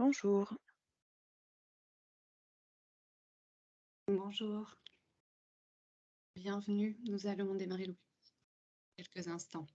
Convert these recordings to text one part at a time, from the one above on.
Bonjour. Bonjour, bienvenue. Nous allons démarrer dans quelques instants.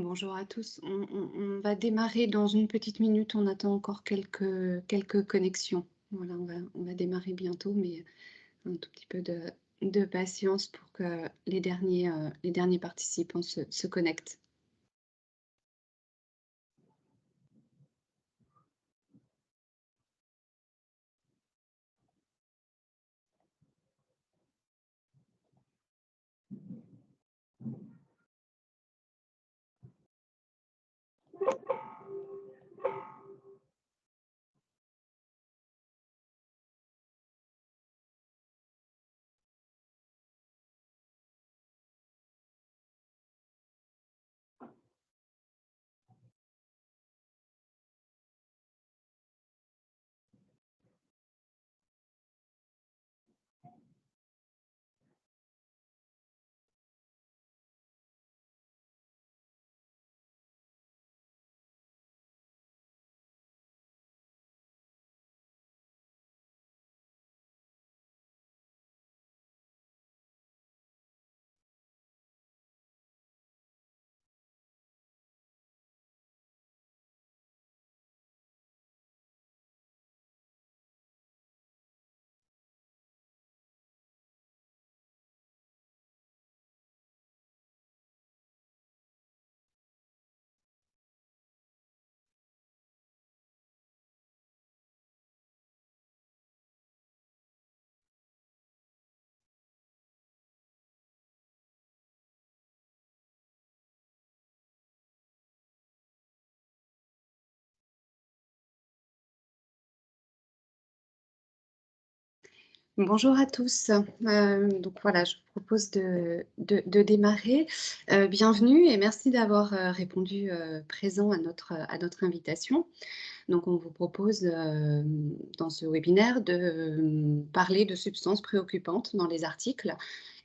Bonjour à tous. On va démarrer dans une petite minute. On attend encore quelques connexions. Voilà, on va démarrer bientôt, mais un tout petit peu de patience pour que les derniers participants se connectent. Bonjour à tous. Donc voilà, je vous propose de démarrer. Bienvenue et merci d'avoir, répondu, présent à notre invitation. Donc on vous propose, dans ce webinaire de, parler de substances préoccupantes dans les articles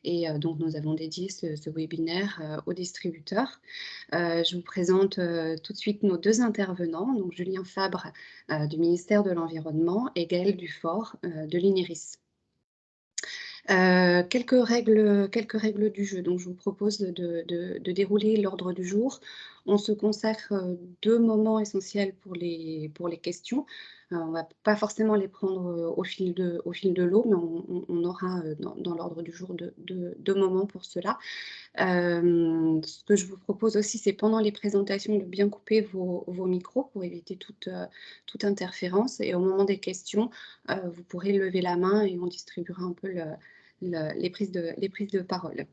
et donc nous avons dédié ce webinaire, aux distributeurs. Je vous présente, tout de suite nos 2 intervenants, donc Julien Fabre, du ministère de l'Environnement et Gaël Dufort, de l'INERIS. Quelques règles du jeu. Donc je vous propose de dérouler l'ordre du jour. On se consacre, 2 moments essentiels pour les questions. On va pas forcément les prendre, au fil de l'eau, mais on aura, dans l'ordre du jour 2 moments pour cela. Ce que je vous propose aussi, c'est pendant les présentations de bien couper vos micros pour éviter toute interférence et au moment des questions, vous pourrez lever la main et on distribuera un peu les prises de parole.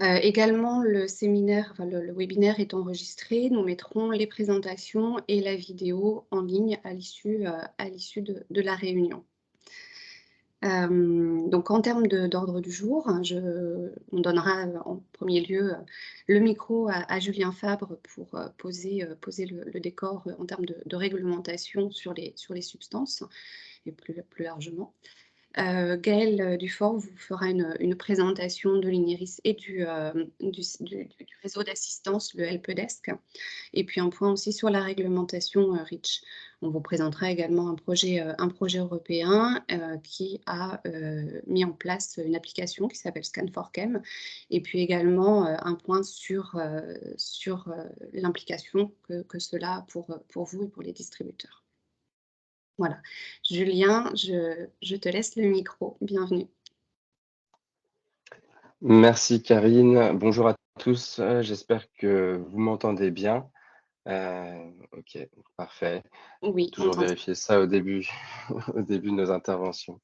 Également le séminaire, enfin le webinaire est enregistré. Nous mettrons les présentations et la vidéo en ligne à l'issue de la réunion. Donc en termes d'ordre du jour, on donnera, en premier lieu, le micro à Julien Fabre pour, poser le décor, en termes de réglementation sur les substances et plus largement. Gaël Dufort vous fera une présentation de l'INERIS et du réseau d'assistance, le Helpdesk, et puis un point aussi sur la réglementation REACH. On vous présentera également un projet européen qui a mis en place une application qui s'appelle Scan4Chem, et puis également un point sur l'implication que cela a pour vous et pour les distributeurs. Voilà. Julien, je te laisse le micro. Bienvenue. Merci Karine. Bonjour à tous. J'espère que vous m'entendez bien. Ok, parfait. Oui, on Toujours t'entend. vérifier ça au début, au début de nos interventions.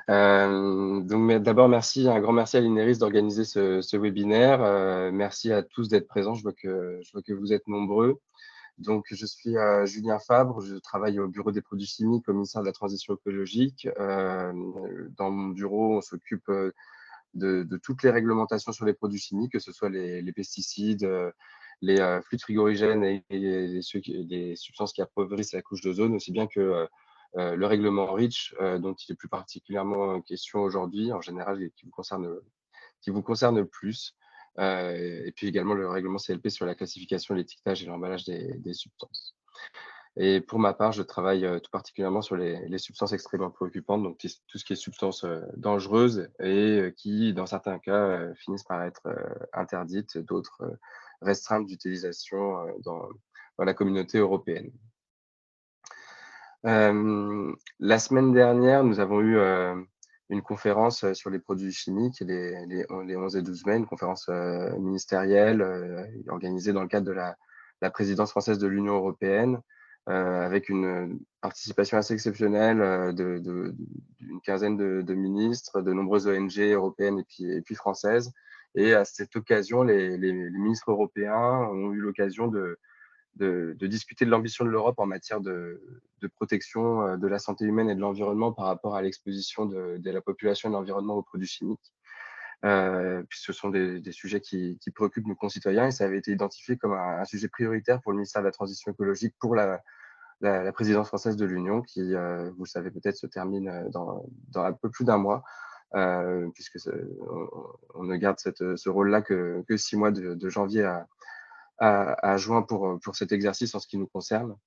Donc, d'abord, merci, un grand merci à l'INERIS d'organiser ce webinaire. Merci à tous d'être présents. Je vois que vous êtes nombreux. Donc, je suis Julien Fabre. Je travaille au bureau des produits chimiques au ministère de la Transition écologique. Dans mon bureau, on s'occupe de toutes les réglementations sur les produits chimiques, que ce soit les pesticides, les fluides frigorigènes et les substances qui appauvrissent la couche d'ozone, aussi bien que le règlement REACH, dont il est plus particulièrement question aujourd'hui, en général, et qui vous concerne plus, et puis également le règlement CLP sur la classification, l'étiquetage et l'emballage des substances. Et pour ma part, je travaille tout particulièrement sur les substances extrêmement préoccupantes, donc tout ce qui est substances dangereuses et qui, dans certains cas, finissent par être interdites, d'autres restreintes d'utilisation dans la communauté européenne. La semaine dernière, nous avons eu une conférence sur les produits chimiques les 11 et 12 mai, une conférence ministérielle organisée dans le cadre de la présidence française de l'Union européenne, avec une participation assez exceptionnelle d'une quinzaine de ministres, de nombreuses ONG européennes et puis françaises. Et à cette occasion, les ministres européens ont eu l'occasion de discuter de l'ambition de l'Europe en matière de protection de la santé humaine et de l'environnement par rapport à l'exposition de la population et de l'environnement aux produits chimiques. Puisque ce sont des sujets qui préoccupent nos concitoyens et ça avait été identifié comme un sujet prioritaire pour le ministère de la Transition écologique pour la présidence française de l'Union qui, vous le savez peut-être, se termine dans un peu plus d'un mois, puisque on ne garde ce rôle-là que 6 mois de janvier à juin pour cet exercice en ce qui nous concerne.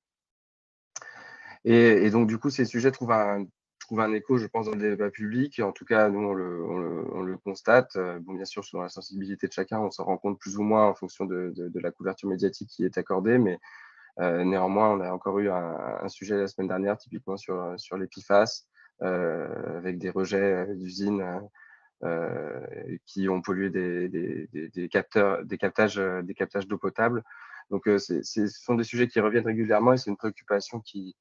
Et donc, du coup, ces sujets trouvent un écho, je pense, dans le débat public. En tout cas, nous, on le constate. Bon, bien sûr, selon la sensibilité de chacun, on s'en rend compte plus ou moins en fonction de la couverture médiatique qui est accordée. Mais néanmoins, on a encore eu un sujet la semaine dernière, typiquement sur les PFAS, avec des rejets d'usines qui ont pollué des captages d'eau potable. Donc, ce sont des sujets qui reviennent régulièrement et c'est une préoccupation qui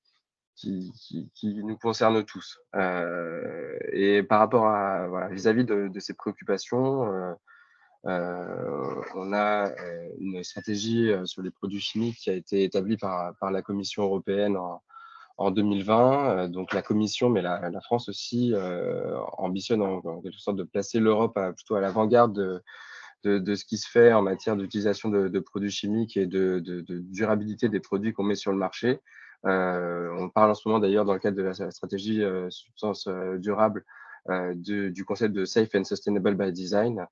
nous concerne tous. Et par rapport à voilà, vis-à-vis de ces préoccupations, on a une stratégie sur les produits chimiques qui a été établie par la Commission européenne en 2020. Donc la Commission, mais la France aussi, ambitionne en quelque sorte de placer l'Europe plutôt à l'avant-garde de ce qui se fait en matière d'utilisation de produits chimiques et de durabilité des produits qu'on met sur le marché. On parle en ce moment d'ailleurs dans le cadre de la stratégie substance durable du concept de Safe and Sustainable by Design.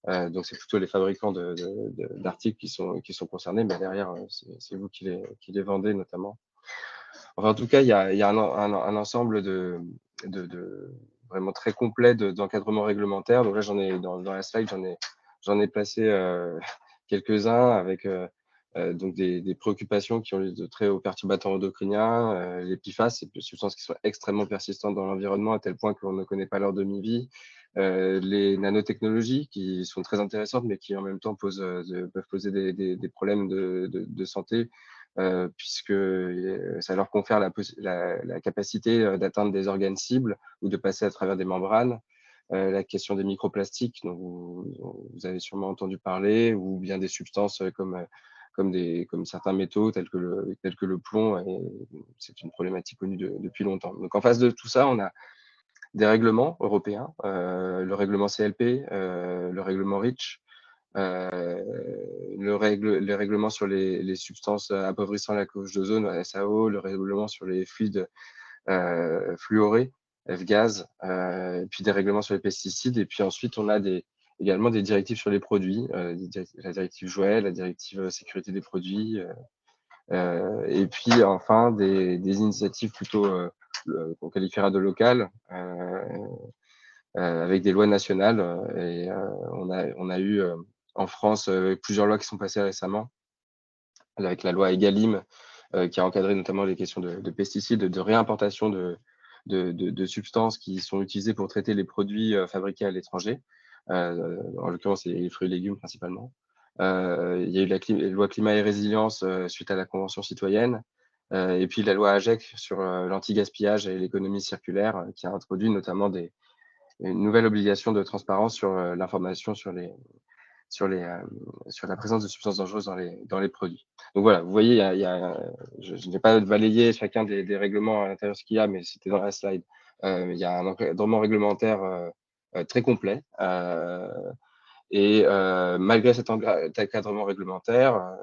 Donc c'est plutôt les fabricants d'articles qui sont concernés, mais derrière, c'est vous qui les vendez notamment. Enfin, en tout cas, il y a un ensemble de vraiment très complet d'encadrement réglementaire. Donc là, dans la slide, j'en ai placé quelques-uns avec donc des préoccupations qui ont de trait aux perturbateurs endocriniens, les PFAS, c'est des substances qui sont extrêmement persistantes dans l'environnement à tel point qu'on ne connaît pas leur demi-vie. Les nanotechnologies qui sont très intéressantes, mais qui en même temps peuvent poser des problèmes de santé, puisque ça leur confère la capacité d'atteindre des organes cibles ou de passer à travers des membranes. La question des microplastiques, dont vous avez sûrement entendu parler, ou bien des substances comme certains métaux tels que le plomb, et c'est une problématique connue depuis longtemps. Donc en face de tout ça, on a des règlements européens, le règlement CLP, le règlement REACH, les règlements sur les substances appauvrissant la couche d'ozone, SAO, le règlement sur les fluides fluorés, F-gaz, et puis des règlements sur les pesticides. Et puis ensuite, on a également des directives sur les produits, la directive jouet, la directive sécurité des produits, et puis enfin des initiatives plutôt qu'on qualifiera de locales, avec des lois nationales. Et on a eu en France plusieurs lois qui sont passées récemment, avec la loi Egalim, qui a encadré notamment les questions de pesticides, de réimportation de substances qui sont utilisées pour traiter les produits fabriqués à l'étranger. En l'occurrence, c'est les fruits et légumes principalement. Il y a eu la loi climat et résilience suite à la Convention citoyenne. Et puis la loi AGEC sur l'anti-gaspillage et l'économie circulaire, qui a introduit notamment une nouvelle obligation de transparence sur l'information sur, les, euh, sur la présence de substances dangereuses dans les produits. Donc voilà, vous voyez, je n'ai pas balayé chacun des règlements à l'intérieur ce qu'il y a, mais c'était dans la slide. Il y a un encadrement réglementaire très complet. Et malgré cet encadrement réglementaire,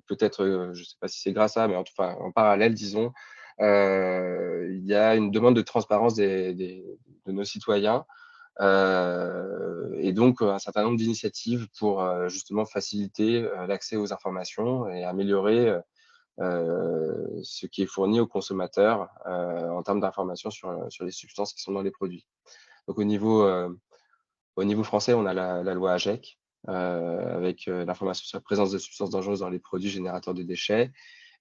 peut-être, je ne sais pas si c'est grâce à, mais en parallèle, disons, il y a une demande de transparence de nos citoyens, et donc un certain nombre d'initiatives pour justement faciliter l'accès aux informations et améliorer ce qui est fourni aux consommateurs en termes d'informations sur les substances qui sont dans les produits. Donc au niveau français, on a la loi AGEC, avec l'information sur la présence de substances dangereuses dans les produits générateurs de déchets.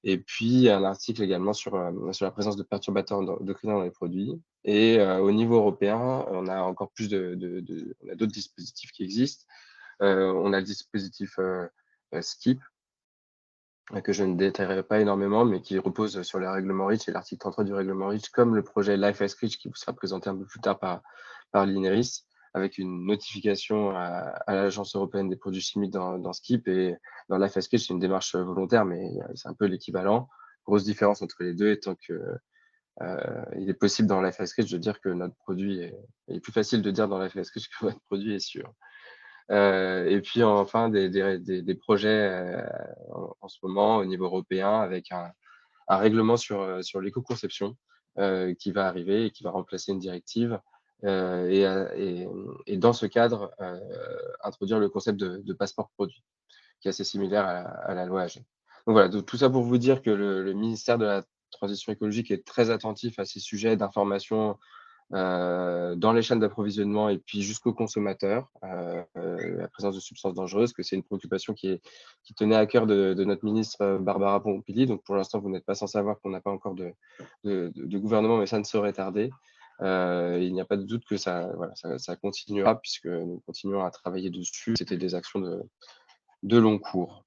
Et puis un article également sur la présence de perturbateurs endocriniens dans les produits. Et au niveau européen, on a encore plus on a d'autres dispositifs qui existent. On a le dispositif SKIP, que je ne détaillerai pas énormément, mais qui repose sur le règlement REACH et l'article 33 du règlement REACH, comme le projet Life as REACH qui vous sera présenté un peu plus tard par l'INERIS, avec une notification à l'Agence européenne des produits chimiques dans SKIP. Et dans Life as REACH, c'est une démarche volontaire, mais c'est un peu l'équivalent. Grosse différence entre les deux étant que il est possible dans Life as REACH de dire que notre produit il est plus facile de dire dans Life as REACH que votre produit est sûr. Et puis enfin des projets en ce moment au niveau européen, avec un règlement sur l'éco-conception qui va arriver et qui va remplacer une directive, et dans ce cadre introduire le concept de passeport produit, qui est assez similaire à la loi AG. Donc voilà, tout ça pour vous dire que le ministère de la Transition écologique est très attentif à ces sujets d'information dans les chaînes d'approvisionnement et puis jusqu'aux consommateurs, la présence de substances dangereuses, que c'est une préoccupation qui tenait à cœur de notre ministre Barbara Pompili. Donc pour l'instant, vous n'êtes pas sans savoir qu'on n'a pas encore de gouvernement, mais ça ne saurait tarder. Il n'y a pas de doute que voilà, ça continuera, puisque nous continuons à travailler dessus. C'était des actions de long cours.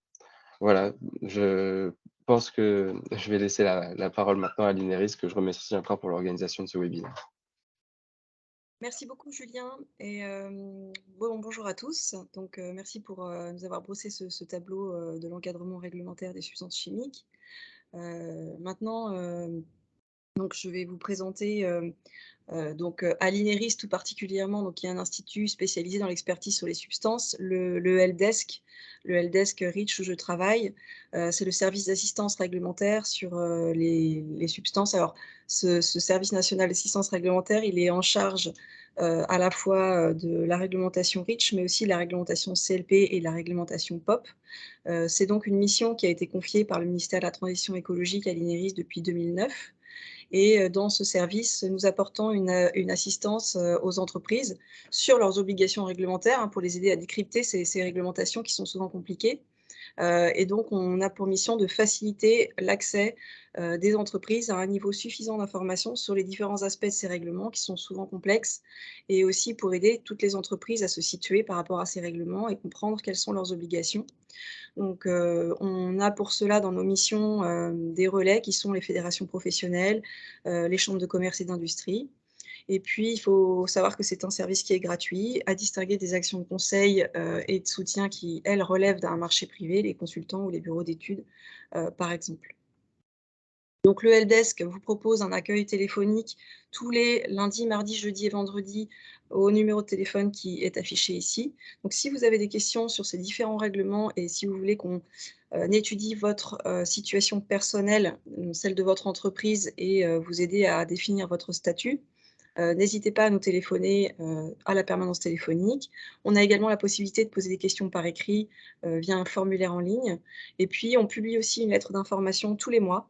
Voilà, je pense que je vais laisser la parole maintenant à l'INERIS, que je remercie encore pour l'organisation de ce webinaire. Merci beaucoup Julien et bonjour à tous. Donc merci pour nous avoir brossé ce tableau de l'encadrement réglementaire des substances chimiques. Maintenant, Donc, je vais vous présenter à l'INERIS tout particulièrement, donc, il y a un institut spécialisé dans l'expertise sur les substances, le helpdesk, le helpdesk REACH où je travaille. C'est le service d'assistance réglementaire sur les substances. Alors, ce service national d'assistance réglementaire, il est en charge à la fois de la réglementation REACH, mais aussi de la réglementation CLP et de la réglementation POP. C'est donc une mission qui a été confiée par le ministère de la Transition écologique à l'INERIS depuis 2009. Et dans ce service, nous apportons une assistance aux entreprises sur leurs obligations réglementaires, pour les aider à décrypter ces réglementations qui sont souvent compliquées. Et donc, on a pour mission de faciliter l'accès des entreprises à un niveau suffisant d'information sur les différents aspects de ces règlements qui sont souvent complexes, et aussi pour aider toutes les entreprises à se situer par rapport à ces règlements et comprendre quelles sont leurs obligations. Donc, on a pour cela dans nos missions des relais qui sont les fédérations professionnelles, les chambres de commerce et d'industrie. Et puis, il faut savoir que c'est un service qui est gratuit, à distinguer des actions de conseil et de soutien qui, elles, relèvent d'un marché privé, les consultants ou les bureaux d'études, par exemple. Donc, le helpdesk vous propose un accueil téléphonique tous les lundis, mardis, jeudis et vendredis au numéro de téléphone qui est affiché ici. Donc, si vous avez des questions sur ces différents règlements et si vous voulez qu'on étudie votre situation personnelle, celle de votre entreprise, et vous aider à définir votre statut, n'hésitez pas à nous téléphoner à la permanence téléphonique. On a également la possibilité de poser des questions par écrit via un formulaire en ligne. Et puis, on publie aussi une lettre d'information tous les mois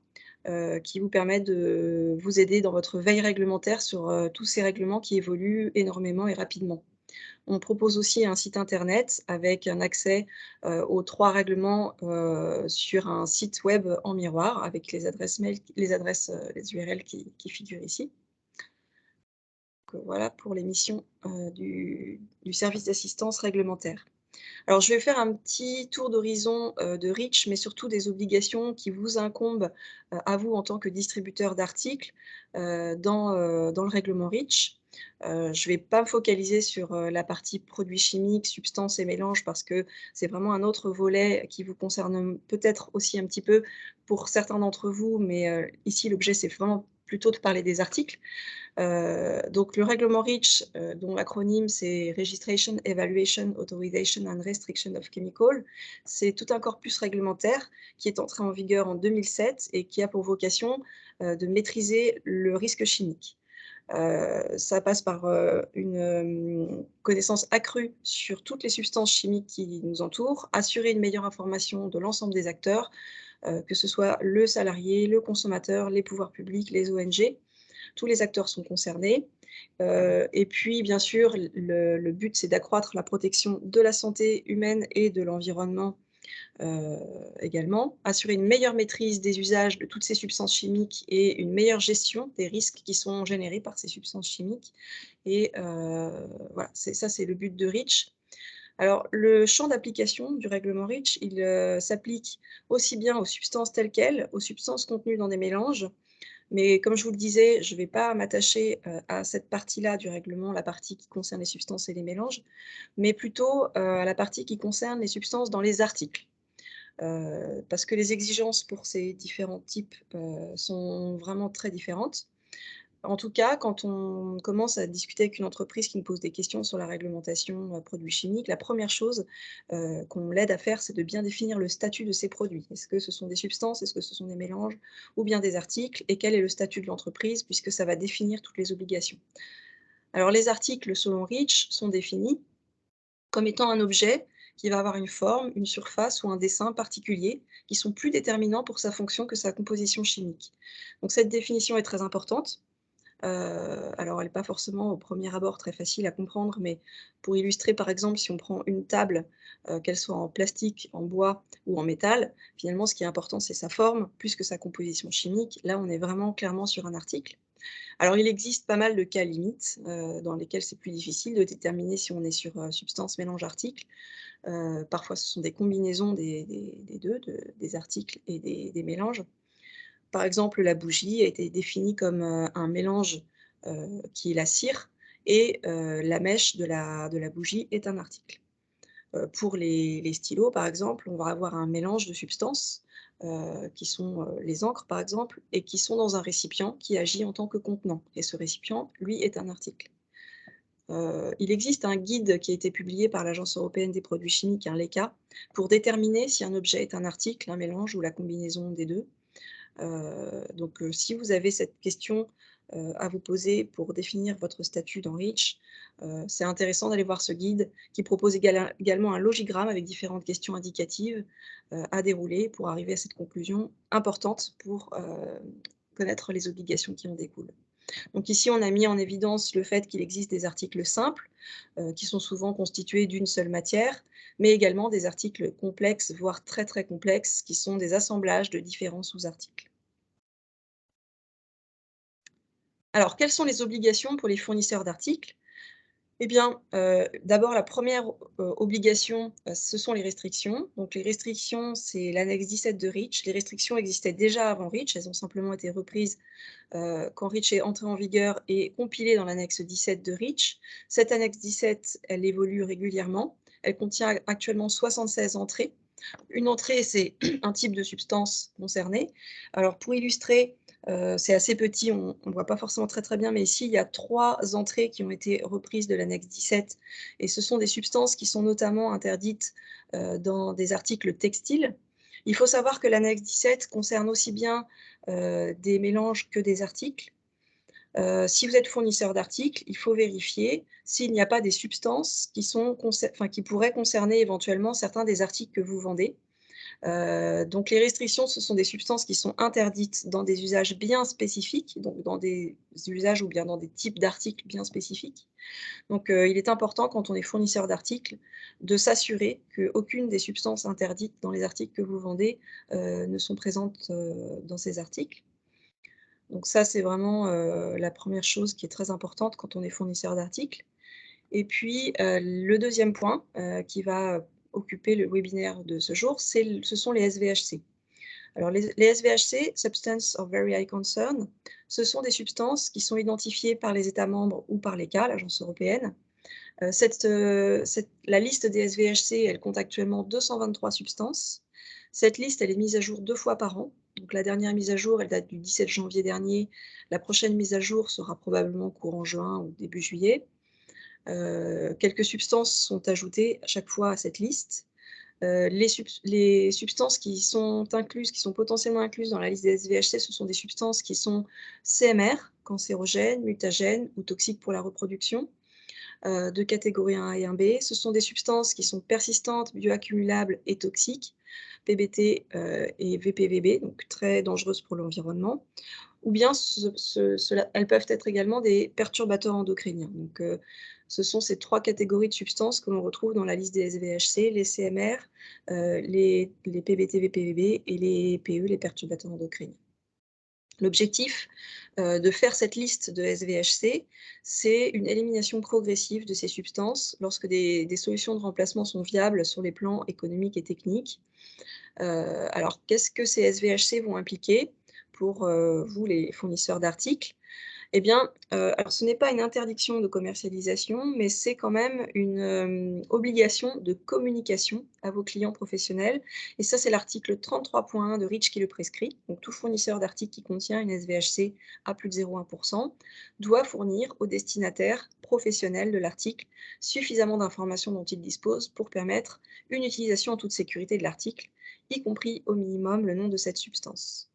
qui vous permet de vous aider dans votre veille réglementaire sur tous ces règlements qui évoluent énormément et rapidement. On propose aussi un site internet avec un accès aux 3 règlements sur un site web en miroir avec les adresses mail, les URL qui figurent ici. Donc, voilà pour les missions du service d'assistance réglementaire. Alors, je vais faire un petit tour d'horizon de REACH, mais surtout des obligations qui vous incombent à vous en tant que distributeur d'articles dans le règlement REACH. Je ne vais pas me focaliser sur la partie produits chimiques, substances et mélanges, parce que c'est vraiment un autre volet qui vous concerne peut-être aussi un petit peu pour certains d'entre vous, mais ici, l'objet, c'est vraiment plutôt de parler des articles. Donc le règlement REACH, dont l'acronyme c'est Registration, Evaluation, Authorization and Restriction of Chemical, c'est tout un corpus réglementaire qui est entré en vigueur en 2007 et qui a pour vocation de maîtriser le risque chimique. Ça passe par une connaissance accrue sur toutes les substances chimiques qui nous entourent, assurer une meilleure information de l'ensemble des acteurs, que ce soit le salarié, le consommateur, les pouvoirs publics, les ONG. Tous les acteurs sont concernés. Et puis, bien sûr, le but, c'est d'accroître la protection de la santé humaine et de l'environnement également, assurer une meilleure maîtrise des usages de toutes ces substances chimiques et une meilleure gestion des risques qui sont générés par ces substances chimiques. Et voilà, c'est le but de REACH. Alors, le champ d'application du règlement REACH, il s'applique aussi bien aux substances telles quelles, aux substances contenues dans des mélanges. Mais comme je vous le disais, je ne vais pas m'attacher à cette partie-là du règlement, la partie qui concerne les substances et les mélanges, mais plutôt à la partie qui concerne les substances dans les articles. Parce que les exigences pour ces différents types sont vraiment très différentes. En tout cas, quand on commence à discuter avec une entreprise qui nous pose des questions sur la réglementation produits chimiques, la première chose qu'on l'aide à faire, c'est de bien définir le statut de ces produits. Est-ce que ce sont des substances, est-ce que ce sont des mélanges, ou bien des articles, et quel est le statut de l'entreprise, puisque ça va définir toutes les obligations. Alors, les articles, selon REACH, sont définis comme étant un objet qui va avoir une forme, une surface ou un dessin particulier, qui sont plus déterminants pour sa fonction que sa composition chimique. Donc, cette définition est très importante. Alors elle n'est pas forcément au premier abord très facile à comprendre, mais pour illustrer, par exemple, si on prend une table, qu'elle soit en plastique, en bois ou en métal, finalement ce qui est important c'est sa forme plus que sa composition chimique. Là, on est vraiment clairement sur un article. Alors il existe pas mal de cas limites, dans lesquels c'est plus difficile de déterminer si on est sur, substance, mélange, article. Parfois ce sont des combinaisons des deux, des articles et des mélanges. Par exemple, la bougie a été définie comme un mélange qui est la cire, et la mèche de la bougie est un article. Pour les stylos, par exemple, on va avoir un mélange de substances qui sont les encres, par exemple, et qui sont dans un récipient qui agit en tant que contenant. Et ce récipient, lui, est un article. Il existe un guide qui a été publié par l'Agence européenne des produits chimiques, l'ECHA, pour déterminer si un objet est un article, un mélange ou la combinaison des deux. Donc, si vous avez cette question à vous poser pour définir votre statut dans REACH, c'est intéressant d'aller voir ce guide qui propose également un logigramme avec différentes questions indicatives à dérouler pour arriver à cette conclusion importante pour connaître les obligations qui en découlent. Donc ici, on a mis en évidence le fait qu'il existe des articles simples, qui sont souvent constitués d'une seule matière, mais également des articles complexes, voire très très complexes, qui sont des assemblages de différents sous-articles. Alors, quelles sont les obligations pour les fournisseurs d'articles? Eh bien, d'abord, la première obligation, ce sont les restrictions. Donc les restrictions, c'est l'annexe 17 de REACH. Les restrictions existaient déjà avant REACH, elles ont simplement été reprises quand REACH est entré en vigueur et compilée dans l'annexe 17 de REACH. Cette annexe 17, elle évolue régulièrement. Elle contient actuellement 76 entrées. Une entrée, c'est un type de substance concernée. Alors pour illustrer, c'est assez petit, on ne voit pas forcément très très bien, mais ici, il y a 3 entrées qui ont été reprises de l'annexe 17, et ce sont des substances qui sont notamment interdites dans des articles textiles. Il faut savoir que l'annexe 17 concerne aussi bien des mélanges que des articles. Si vous êtes fournisseur d'articles, il faut vérifier s'il n'y a pas des substances qui pourraient concerner éventuellement certains des articles que vous vendez. Donc les restrictions, ce sont des substances qui sont interdites dans des usages bien spécifiques, donc dans des usages ou bien dans des types d'articles bien spécifiques. Donc il est important, quand on est fournisseur d'articles, de s'assurer qu'aucune des substances interdites dans les articles que vous vendez ne sont présentes dans ces articles. Donc ça, c'est vraiment la première chose qui est très importante quand on est fournisseur d'articles. Et puis, le deuxième point qui va occuper le webinaire de ce jour, ce sont les SVHC. Alors les SVHC, Substance of Very High Concern, ce sont des substances qui sont identifiées par les États membres ou par l'ECHA, l'Agence européenne. La liste des SVHC, elle compte actuellement 223 substances. Cette liste, elle est mise à jour 2 fois par an. Donc la dernière mise à jour, elle date du 17 janvier dernier. La prochaine mise à jour sera probablement courant juin ou début juillet. Quelques substances sont ajoutées à chaque fois à cette liste. Les substances qui sont potentiellement incluses dans la liste des SVHC, ce sont des substances qui sont CMR, cancérogènes, mutagènes ou toxiques pour la reproduction, de catégorie 1A et 1B. Ce sont des substances qui sont persistantes, bioaccumulables et toxiques, PBT et VPVB, donc très dangereuses pour l'environnement. Ou bien elles peuvent être également des perturbateurs endocriniens. Donc, ce sont ces 3 catégories de substances que l'on retrouve dans la liste des SVHC, les CMR, les PBT, VPVB et les PE, les perturbateurs endocriniens. L'objectif de faire cette liste de SVHC, c'est une élimination progressive de ces substances lorsque des solutions de remplacement sont viables sur les plans économiques et techniques. Alors, qu'est-ce que ces SVHC vont impliquer pour vous, les fournisseurs d'articles? Eh bien, alors ce n'est pas une interdiction de commercialisation, mais c'est quand même une obligation de communication à vos clients professionnels. Et ça, c'est l'article 33.1 de REACH qui le prescrit. Donc, tout fournisseur d'articles qui contient une SVHC à plus de 0,1% doit fournir au destinataire professionnel de l'article suffisamment d'informations dont il dispose pour permettre une utilisation en toute sécurité de l'article, y compris au minimum le nom de cette substance.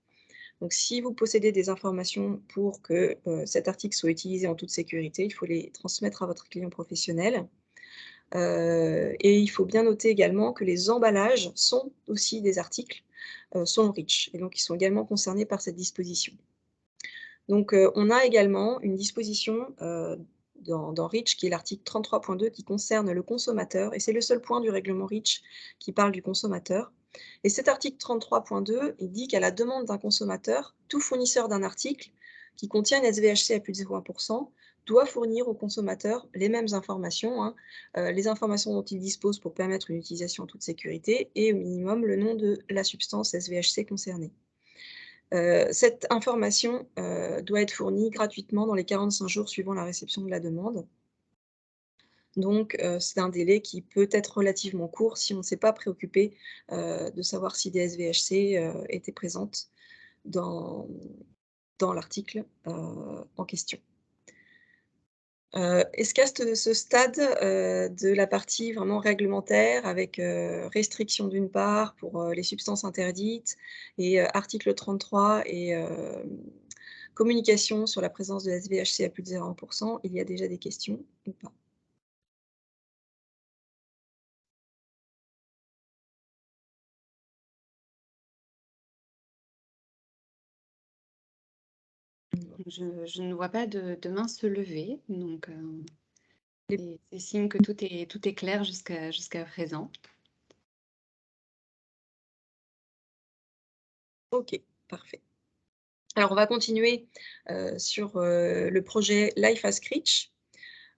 Donc, si vous possédez des informations pour que cet article soit utilisé en toute sécurité, il faut les transmettre à votre client professionnel. Et il faut bien noter également que les emballages sont aussi des articles selon REACH, et donc ils sont également concernés par cette disposition. Donc, on a également une disposition dans REACH, qui est l'article 33.2, qui concerne le consommateur, et c'est le seul point du règlement REACH qui parle du consommateur. Et cet article 33.2, il dit qu'à la demande d'un consommateur, tout fournisseur d'un article qui contient une SVHC à plus de 0,1% doit fournir au consommateur les mêmes informations, les informations dont il dispose pour permettre une utilisation en toute sécurité, et au minimum le nom de la substance SVHC concernée. Cette information doit être fournie gratuitement dans les 45 jours suivant la réception de la demande. Donc, c'est un délai qui peut être relativement court si on ne s'est pas préoccupé de savoir si des SVHC étaient présentes dans l'article en question. Est-ce qu'à ce stade de la partie vraiment réglementaire avec restriction d'une part pour les substances interdites et article 33 et communication sur la présence de SVHC à plus de 0,1 %, il y a déjà des questions ou pas? Je ne vois pas de main se lever, donc Les c'est signe que tout est clair jusqu'à présent. OK, parfait. Alors on va continuer sur le projet Life as Screech.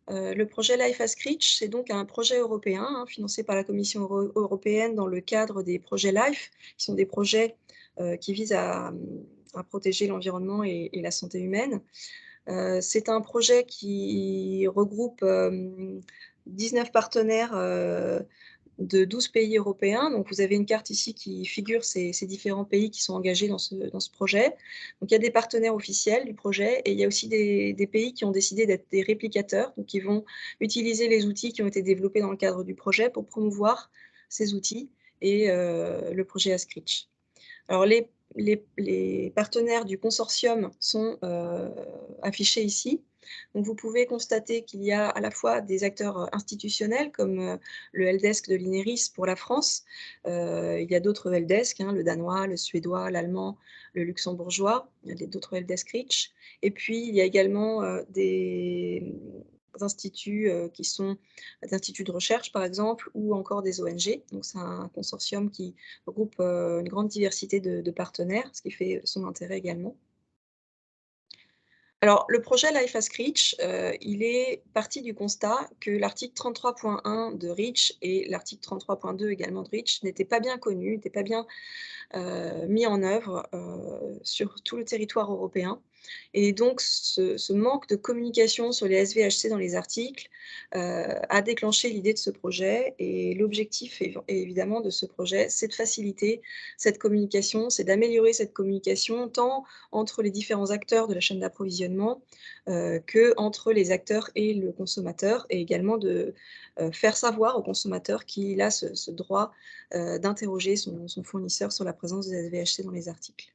Le projet Life as Screech, c'est donc un projet européen, hein, financé par la Commission européenne dans le cadre des projets LIFE, qui sont des projets qui visent à protéger l'environnement et la santé humaine. C'est un projet qui regroupe 19 partenaires de 12 pays européens. Donc, vous avez une carte ici qui figure ces différents pays qui sont engagés dans ce projet. Donc, il y a des partenaires officiels du projet et il y a aussi des pays qui ont décidé d'être des réplicateurs, donc qui vont utiliser les outils qui ont été développés dans le cadre du projet pour promouvoir ces outils et le projet Ascritch. Alors, les partenaires du consortium sont affichés ici. Donc, vous pouvez constater qu'il y a à la fois des acteurs institutionnels comme le helpdesk de l'INERIS pour la France. Il y a d'autres helpdesks, hein, le danois, le suédois, l'allemand, le luxembourgeois. Il y a d'autres helpdesk Reach. Et puis, il y a également des instituts qui sont des instituts de recherche, par exemple, ou encore des ONG. Donc, c'est un consortium qui regroupe une grande diversité de partenaires, ce qui fait son intérêt également. Alors, le projet Life as Screech, il est parti du constat que l'article 33.1 de REACH et l'article 33.2 également de REACH n'étaient pas bien connus, n'étaient pas bien mis en œuvre sur tout le territoire européen. Et donc, ce manque de communication sur les SVHC dans les articles a déclenché l'idée de ce projet. Et l'objectif, évidemment, de ce projet, c'est de faciliter cette communication, c'est d'améliorer cette communication tant entre les différents acteurs de la chaîne d'approvisionnement que entre les acteurs et le consommateur, et également de faire savoir au consommateur qu'il a ce droit d'interroger son fournisseur sur la présence des SVHC dans les articles.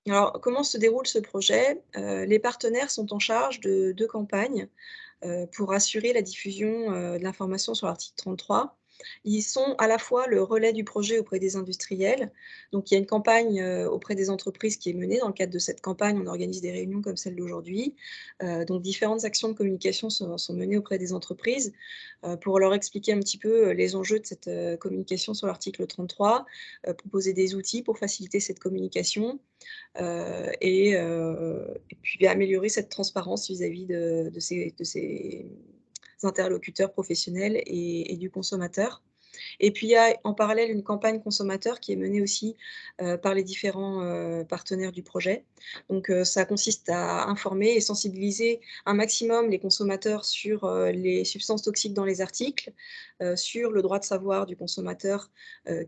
Alors, comment se déroule ce projet? Les partenaires sont en charge de 2 campagnes pour assurer la diffusion de l'information sur l'article 33. Ils sont à la fois le relais du projet auprès des industriels. Donc, il y a une campagne auprès des entreprises qui est menée. Dans le cadre de cette campagne, on organise des réunions comme celle d'aujourd'hui. Donc, différentes actions de communication sont menées auprès des entreprises pour leur expliquer un petit peu les enjeux de cette communication sur l'article 33, proposer des outils pour faciliter cette communication et puis améliorer cette transparence vis-à-vis de ces interlocuteurs professionnels et du consommateur. Et puis, il y a en parallèle une campagne consommateur qui est menée aussi par les différents partenaires du projet. Donc, ça consiste à informer et sensibiliser un maximum les consommateurs sur les substances toxiques dans les articles, sur le droit de savoir du consommateur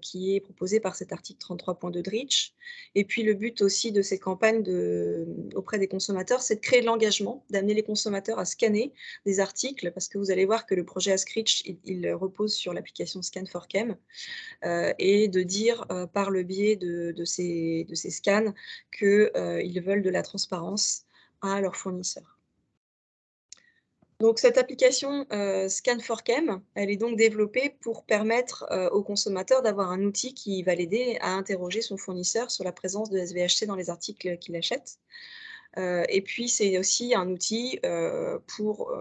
qui est proposé par cet article 33.2 de REACH. Et puis, le but aussi de ces campagnes auprès des consommateurs, c'est de créer de l'engagement, d'amener les consommateurs à scanner des articles, parce que vous allez voir que le projet Ascritch, il repose sur l'application Scan4Chem, et de dire par le biais de ces scans qu'ils veulent de la transparence à leurs fournisseurs. Donc cette application Scan4Chem, elle est donc développée pour permettre au consommateur d'avoir un outil qui va l'aider à interroger son fournisseur sur la présence de SVHC dans les articles qu'il achète. Et puis, c'est aussi un outil pour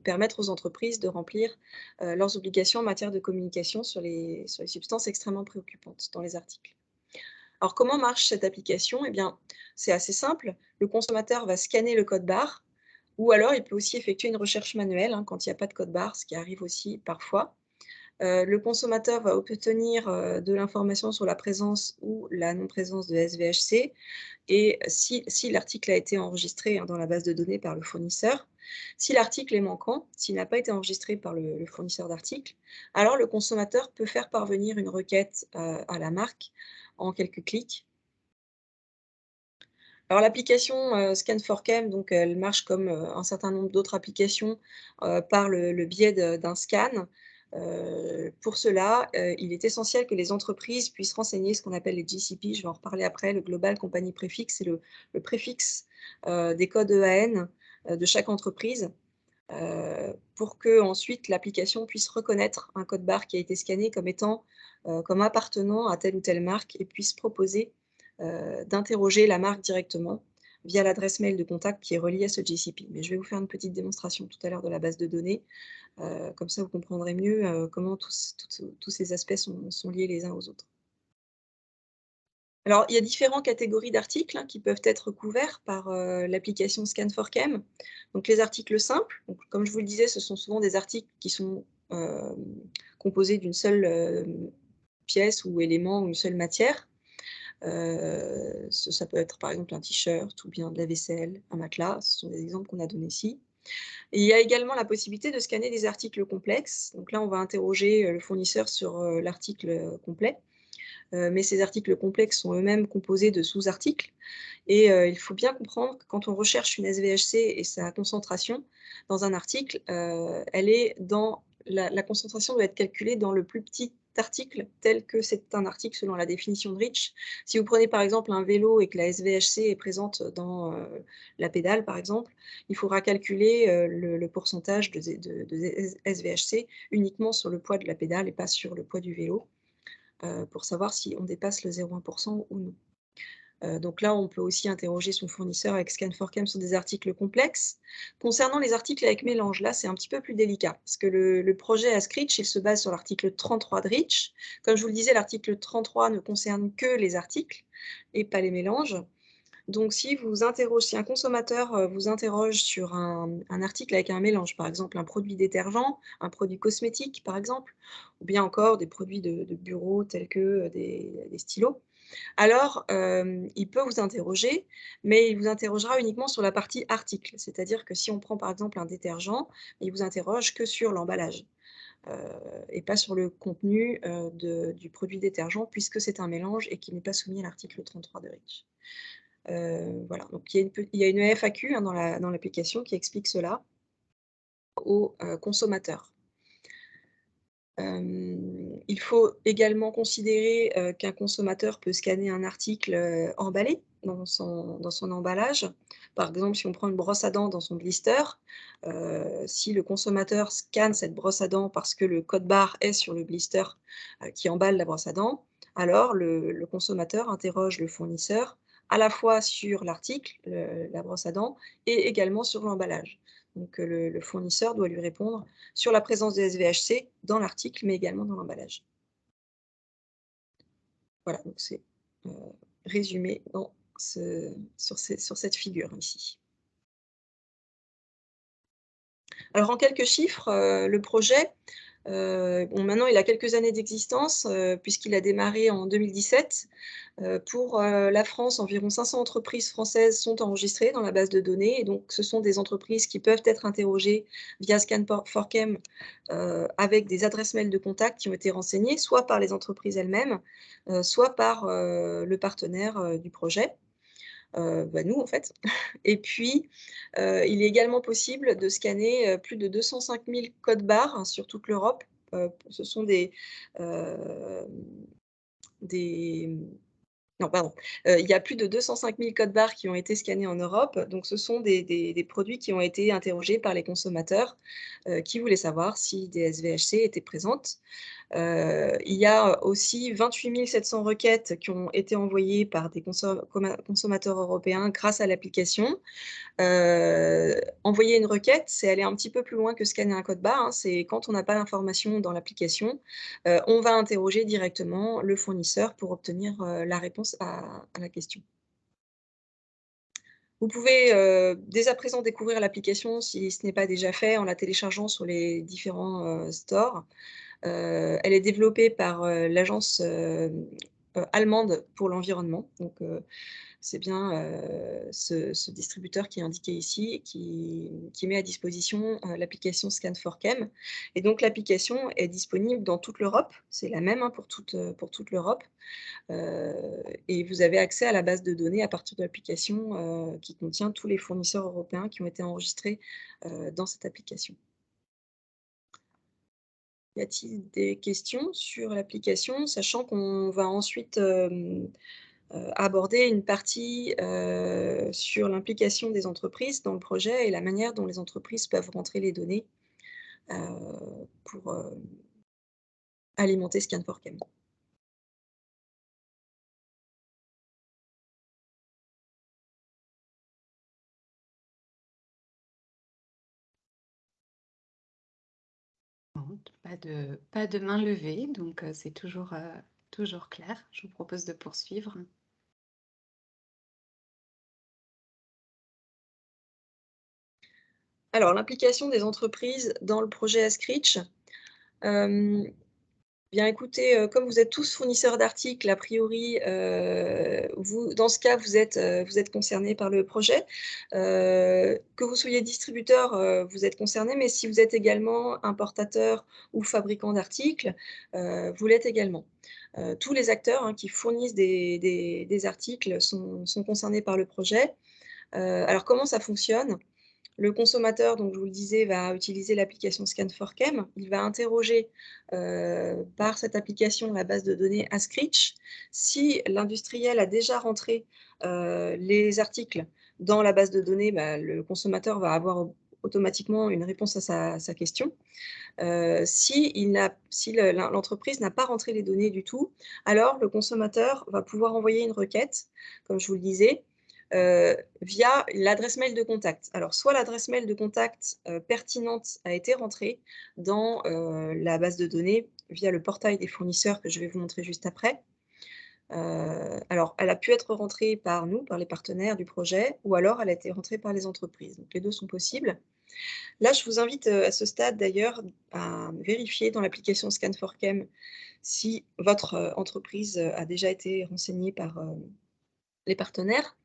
permettre aux entreprises de remplir leurs obligations en matière de communication sur les substances extrêmement préoccupantes dans les articles. Alors, comment marche cette application? Eh bien, c'est assez simple. Le consommateur va scanner le code barre ou alors il peut aussi effectuer une recherche manuelle, hein, quand il n'y a pas de code barre, ce qui arrive aussi parfois. Le consommateur va obtenir de l'information sur la présence ou la non-présence de SVHC et si l'article a été enregistré dans la base de données par le fournisseur. Si l'article est manquant, s'il n'a pas été enregistré par le fournisseur d'article, alors le consommateur peut faire parvenir une requête à la marque en quelques clics. Alors l'application Scan4Chem, donc elle marche comme un certain nombre d'autres applications par le biais d'un scan. Pour cela, il est essentiel que les entreprises puissent renseigner ce qu'on appelle les GCP, je vais en reparler après, le Global Company Prefix, c'est le préfixe des codes EAN de chaque entreprise, pour que ensuite l'application puisse reconnaître un code barre qui a été scanné comme étant, comme appartenant à telle ou telle marque et puisse proposer d'interroger la marque directement via l'adresse mail de contact qui est reliée à ce GCP. Mais je vais vous faire une petite démonstration tout à l'heure de la base de données. Comme ça, vous comprendrez mieux comment tous ces aspects sont liés les uns aux autres. Alors, il y a différentes catégories d'articles qui peuvent être couverts par l'application Scan4Chem. Donc, les articles simples, donc, comme je vous le disais, ce sont souvent des articles qui sont composés d'une seule pièce ou élément ou une seule matière. Ça peut être par exemple un t-shirt ou bien de la vaisselle, un matelas, ce sont des exemples qu'on a donnés ici. Et il y a également la possibilité de scanner des articles complexes. Donc là, on va interroger le fournisseur sur l'article complet. Mais ces articles complexes sont eux-mêmes composés de sous-articles. Et il faut bien comprendre que quand on recherche une SVHC et sa concentration dans un article, elle est dans la concentration doit être calculée dans le plus petit article tel que c'est un article selon la définition de Rich. Si vous prenez par exemple un vélo et que la SVHC est présente dans la pédale par exemple, il faudra calculer le pourcentage de SVHC uniquement sur le poids de la pédale et pas sur le poids du vélo pour savoir si on dépasse le 0,1% ou non. Donc là, on peut aussi interroger son fournisseur avec Scan4Chem sur des articles complexes. Concernant les articles avec mélange, là, c'est un petit peu plus délicat, parce que le projet Askrich, il se base sur l'article 33 de Rich. Comme je vous le disais, l'article 33 ne concerne que les articles et pas les mélanges. Donc si un consommateur vous interroge sur un article avec un mélange, par exemple un produit détergent, un produit cosmétique par exemple, ou bien encore des produits de bureau tels que des stylos, alors il peut vous interroger, mais il vous interrogera uniquement sur la partie article. C'est-à-dire que si on prend par exemple un détergent, il vous interroge que sur l'emballage et pas sur le contenu du produit détergent, puisque c'est un mélange et qui n'est pas soumis à l'article 33 de Rich. Voilà, donc il y a une FAQ dans l'application qui explique cela aux consommateurs. Il faut également considérer qu'un consommateur peut scanner un article emballé dans son emballage. Par exemple, si on prend une brosse à dents dans son blister, si le consommateur scanne cette brosse à dents parce que le code barre est sur le blister qui emballe la brosse à dents, alors le consommateur interroge le fournisseur à la fois sur l'article, la brosse à dents, et également sur l'emballage. Donc le fournisseur doit lui répondre sur la présence de SVHC dans l'article, mais également dans l'emballage. Voilà, donc c'est résumé sur cette figure ici. Alors en quelques chiffres, le projet, maintenant il a quelques années d'existence puisqu'il a démarré en 2017. Pour la France, environ 500 entreprises françaises sont enregistrées dans la base de données et donc ce sont des entreprises qui peuvent être interrogées via Scan4Chem avec des adresses mail de contact qui ont été renseignées soit par les entreprises elles-mêmes, soit par le partenaire du projet. Nous en fait. Et puis, il est également possible de scanner plus de 205 000 codes barres sur toute l'Europe. Ce sont non, pardon. Il y a plus de 205 000 codes barres qui ont été scannés en Europe. Donc, ce sont des produits qui ont été interrogés par les consommateurs qui voulaient savoir si des SVHC étaient présentes. Il y a aussi 28 700 requêtes qui ont été envoyées par des consommateurs européens grâce à l'application. Envoyer une requête, c'est aller un petit peu plus loin que scanner un code barre. C'est quand on n'a pas l'information dans l'application, on va interroger directement le fournisseur pour obtenir la réponse à la question. Vous pouvez dès à présent découvrir l'application si ce n'est pas déjà fait en la téléchargeant sur les différents stores. Elle est développée par l'agence allemande pour l'environnement. Donc, c'est bien ce distributeur qui est indiqué ici, qui met à disposition l'application Scan4Chem. Et donc, l'application est disponible dans toute l'Europe. C'est la même pour toute l'Europe. Et vous avez accès à la base de données à partir de l'application qui contient tous les fournisseurs européens qui ont été enregistrés dans cette application. Y a-t-il des questions sur l'application, sachant qu'on va ensuite aborder une partie sur l'implication des entreprises dans le projet et la manière dont les entreprises peuvent rentrer les données pour alimenter Scan4Chem. Pas de main levée, donc c'est toujours clair. Je vous propose de poursuivre. Alors, l'implication des entreprises dans le projet Ascritch. Bien écoutez, comme vous êtes tous fournisseurs d'articles, a priori, dans ce cas, vous êtes concernés par le projet. Que vous soyez distributeur, vous êtes concernés, mais si vous êtes également importateur ou fabricant d'articles, vous l'êtes également. Tous les acteurs qui fournissent des articles sont concernés par le projet. Alors comment ça fonctionne ? Le consommateur, donc je vous le disais, va utiliser l'application Scan4Chem. Il va interroger par cette application la base de données Ascritch. Si l'industriel a déjà rentré les articles dans la base de données, le consommateur va avoir automatiquement une réponse à sa question. Si l'entreprise n'a pas rentré les données du tout, alors le consommateur va pouvoir envoyer une requête, comme je vous le disais, via l'adresse mail de contact. Alors, soit l'adresse mail de contact pertinente a été rentrée dans la base de données via le portail des fournisseurs que je vais vous montrer juste après. Alors, elle a pu être rentrée par nous, par les partenaires du projet, ou alors elle a été rentrée par les entreprises. Donc, les deux sont possibles. Là, je vous invite à ce stade d'ailleurs à vérifier dans l'application Scan4Chem si votre entreprise a déjà été renseignée par les partenaires.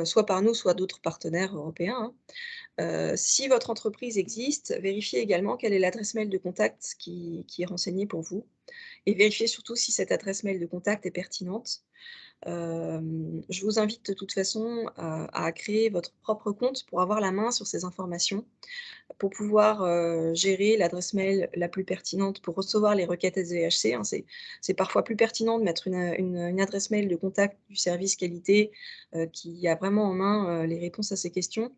Soit par nous, soit d'autres partenaires européens. Si votre entreprise existe, vérifiez également quelle est l'adresse mail de contact qui est renseignée pour vous et vérifiez surtout si cette adresse mail de contact est pertinente. Je vous invite de toute façon à créer votre propre compte pour avoir la main sur ces informations, pour pouvoir gérer l'adresse mail la plus pertinente pour recevoir les requêtes SVHC. C'est parfois plus pertinent de mettre une adresse mail de contact du service qualité qui a vraiment en main les réponses à ces questions,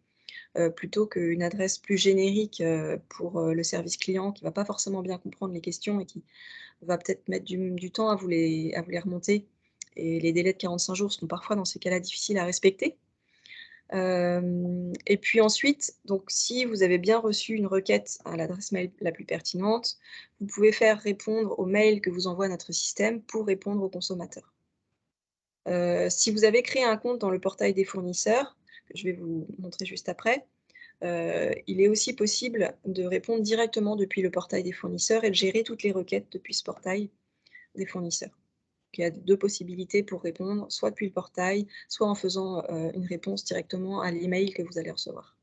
plutôt qu'une adresse plus générique pour le service client qui ne va pas forcément bien comprendre les questions et qui va peut-être mettre du temps à vous les remonter. Et les délais de 45 jours sont parfois dans ces cas-là difficiles à respecter. Et puis ensuite, donc si vous avez bien reçu une requête à l'adresse mail la plus pertinente, vous pouvez faire répondre au mail que vous envoie notre système pour répondre aux consommateurs. Si vous avez créé un compte dans le portail des fournisseurs, que je vais vous montrer juste après, il est aussi possible de répondre directement depuis le portail des fournisseurs et de gérer toutes les requêtes depuis ce portail des fournisseurs. Il y a deux possibilités pour répondre, soit depuis le portail, soit en faisant une réponse directement à l'email que vous allez recevoir.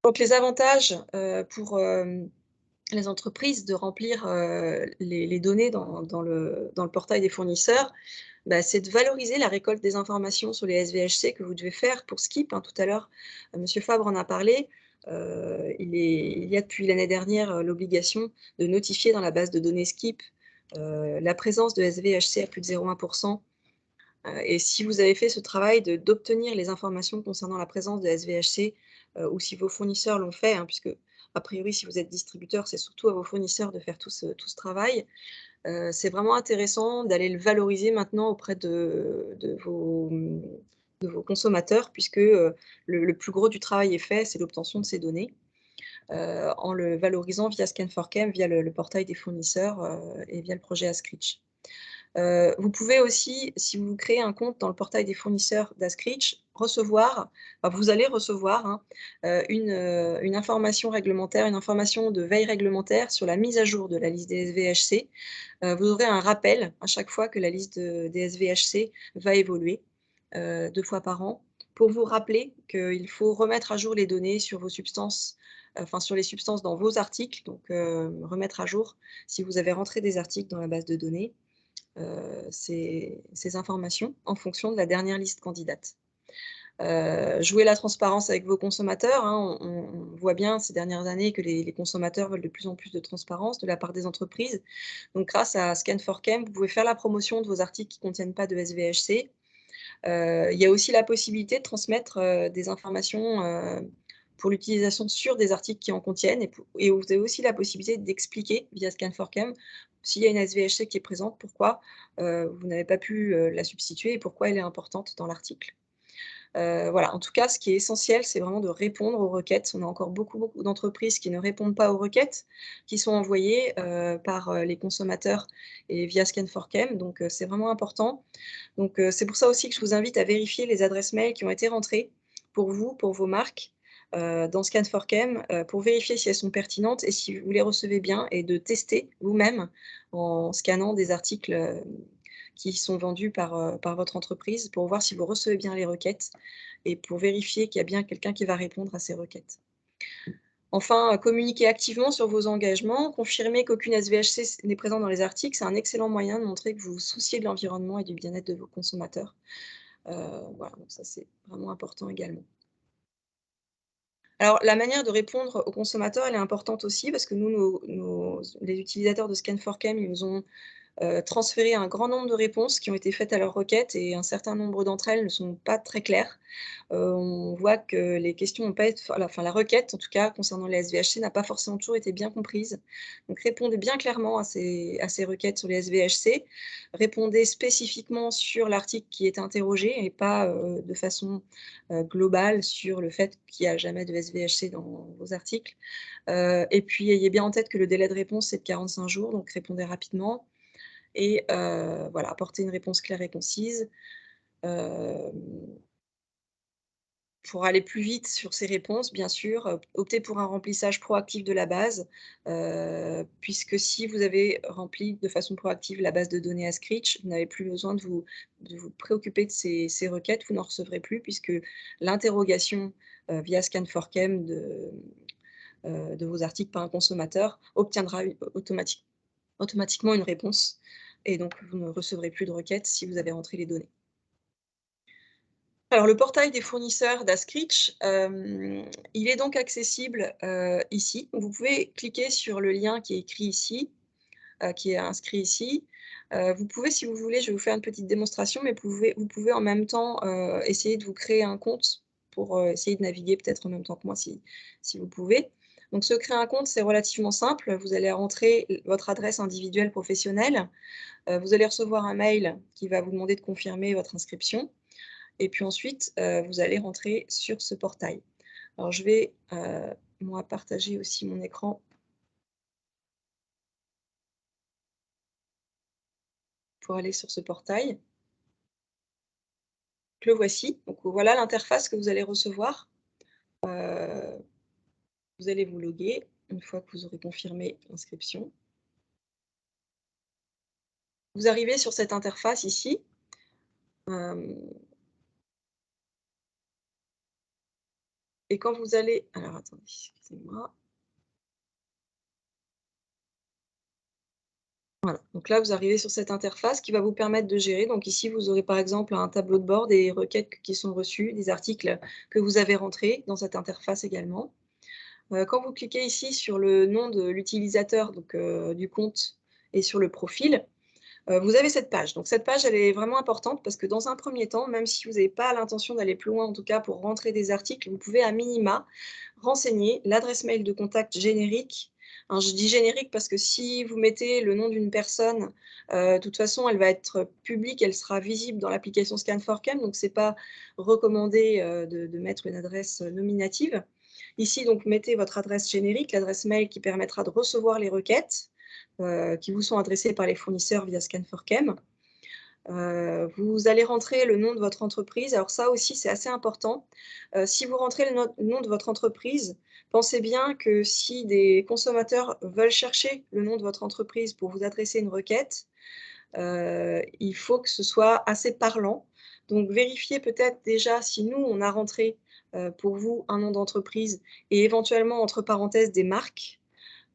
Donc les avantages pour les entreprises de remplir les données dans le portail des fournisseurs, c'est de valoriser la récolte des informations sur les SVHC que vous devez faire pour Skip. Tout à l'heure, Monsieur Fabre en a parlé. Il y a depuis l'année dernière l'obligation de notifier dans la base de données Skip la présence de SVHC à plus de 0,1%. Et si vous avez fait ce travail d'obtenir les informations concernant la présence de SVHC, ou si vos fournisseurs l'ont fait, puisque a priori, si vous êtes distributeur, c'est surtout à vos fournisseurs de faire tout ce travail, c'est vraiment intéressant d'aller le valoriser maintenant auprès de vos consommateurs, puisque le plus gros du travail est fait, c'est l'obtention de ces données. En le valorisant via Scan4Chem, via le portail des fournisseurs et via le projet Ascritch. Vous pouvez aussi, si vous créez un compte dans le portail des fournisseurs d'Ascreech, vous allez recevoir hein, une information réglementaire, une information de veille réglementaire sur la mise à jour de la liste des SVHC. Vous aurez un rappel à chaque fois que la liste des SVHC va évoluer 2 fois par an, pour vous rappeler qu'il faut remettre à jour les données sur vos substances, enfin sur les substances dans vos articles, donc remettre à jour si vous avez rentré des articles dans la base de données. Ces informations en fonction de la dernière liste candidate. Jouer la transparence avec vos consommateurs. Hein, on voit bien ces dernières années que les consommateurs veulent de plus en plus de transparence de la part des entreprises. Donc, grâce à Scan4Chem, vous pouvez faire la promotion de vos articles qui ne contiennent pas de SVHC. Il y a aussi la possibilité de transmettre des informations pour l'utilisation sur des articles qui en contiennent. Et vous avez aussi la possibilité d'expliquer via Scan4Chem s'il y a une SVHC qui est présente, pourquoi vous n'avez pas pu la substituer et pourquoi elle est importante dans l'article. Voilà, en tout cas, ce qui est essentiel, c'est vraiment de répondre aux requêtes. On a encore beaucoup d'entreprises qui ne répondent pas aux requêtes qui sont envoyées par les consommateurs et via Scan4Chem, donc c'est vraiment important. Donc c'est pour ça aussi que je vous invite à vérifier les adresses mail qui ont été rentrées pour vous, pour vos marques, dans Scan4Chem, pour vérifier si elles sont pertinentes et si vous les recevez bien, et de tester vous-même en scannant des articles qui sont vendus par votre entreprise, pour voir si vous recevez bien les requêtes et pour vérifier qu'il y a bien quelqu'un qui va répondre à ces requêtes. Enfin, communiquer activement sur vos engagements, confirmer qu'aucune SVHC n'est présente dans les articles, c'est un excellent moyen de montrer que vous vous souciez de l'environnement et du bien-être de vos consommateurs. Voilà, donc ça c'est vraiment important également. Alors, la manière de répondre aux consommateurs, elle est importante aussi, parce que nous, les utilisateurs de Scan4Chem, ils nous ont transférer un grand nombre de réponses qui ont été faites à leurs requêtes, et un certain nombre d'entre elles ne sont pas très claires. On voit que les questions n'ont pas été, enfin la requête en tout cas concernant les SVHC n'a pas forcément toujours été bien comprise. Donc répondez bien clairement à ces requêtes sur les SVHC. Répondez spécifiquement sur l'article qui est interrogé et pas de façon globale sur le fait qu'il n'y a jamais de SVHC dans vos articles. Et puis ayez bien en tête que le délai de réponse c'est de 45 jours, donc répondez rapidement. Et voilà, apporter une réponse claire et concise. Pour aller plus vite sur ces réponses, bien sûr, optez pour un remplissage proactif de la base, puisque si vous avez rempli de façon proactive la base de données Ascreech, vous n'avez plus besoin de vous préoccuper de ces requêtes, vous n'en recevrez plus, puisque l'interrogation via Scan4Chem de vos articles par un consommateur obtiendra automatiquement une réponse, et donc vous ne recevrez plus de requêtes si vous avez rentré les données. Alors, le portail des fournisseurs d'Ascreech, il est donc accessible ici. Vous pouvez cliquer sur le lien qui est écrit ici, qui est inscrit ici. Vous pouvez, si vous voulez, je vais vous faire une petite démonstration, mais vous pouvez en même temps essayer de vous créer un compte pour essayer de naviguer peut-être en même temps que moi si vous pouvez. Donc, se créer un compte, c'est relativement simple. Vous allez rentrer votre adresse individuelle professionnelle. Vous allez recevoir un mail qui va vous demander de confirmer votre inscription. Et puis ensuite, vous allez rentrer sur ce portail. Alors, je vais, moi, partager aussi mon écran pour aller sur ce portail. Le voici. Donc, voilà l'interface que vous allez recevoir. Vous allez vous loguer une fois que vous aurez confirmé l'inscription. Vous arrivez sur cette interface ici. Et quand vous allez... Alors, attendez, excusez-moi. Voilà, donc là, vous arrivez sur cette interface qui va vous permettre de gérer. Donc ici, vous aurez par exemple un tableau de bord des requêtes qui sont reçues, des articles que vous avez rentrés dans cette interface également. Quand vous cliquez ici sur le nom de l'utilisateur, donc du compte, et sur le profil, vous avez cette page. Donc cette page, elle est vraiment importante parce que dans un premier temps, même si vous n'avez pas l'intention d'aller plus loin, en tout cas pour rentrer des articles, vous pouvez à minima renseigner l'adresse mail de contact générique. Hein, je dis générique parce que si vous mettez le nom d'une personne, de toute façon, elle va être publique, elle sera visible dans l'application Scan4Chem, donc ce n'est pas recommandé de mettre une adresse nominative. Ici, donc, mettez votre adresse générique, l'adresse mail qui permettra de recevoir les requêtes qui vous sont adressées par les fournisseurs via Scan4Chem. Vous allez rentrer le nom de votre entreprise. Alors ça aussi, c'est assez important. Si vous rentrez le nom de votre entreprise, pensez bien que si des consommateurs veulent chercher le nom de votre entreprise pour vous adresser une requête, il faut que ce soit assez parlant. Donc vérifiez peut-être déjà si nous, on a rentré pour vous un nom d'entreprise et éventuellement entre parenthèses des marques.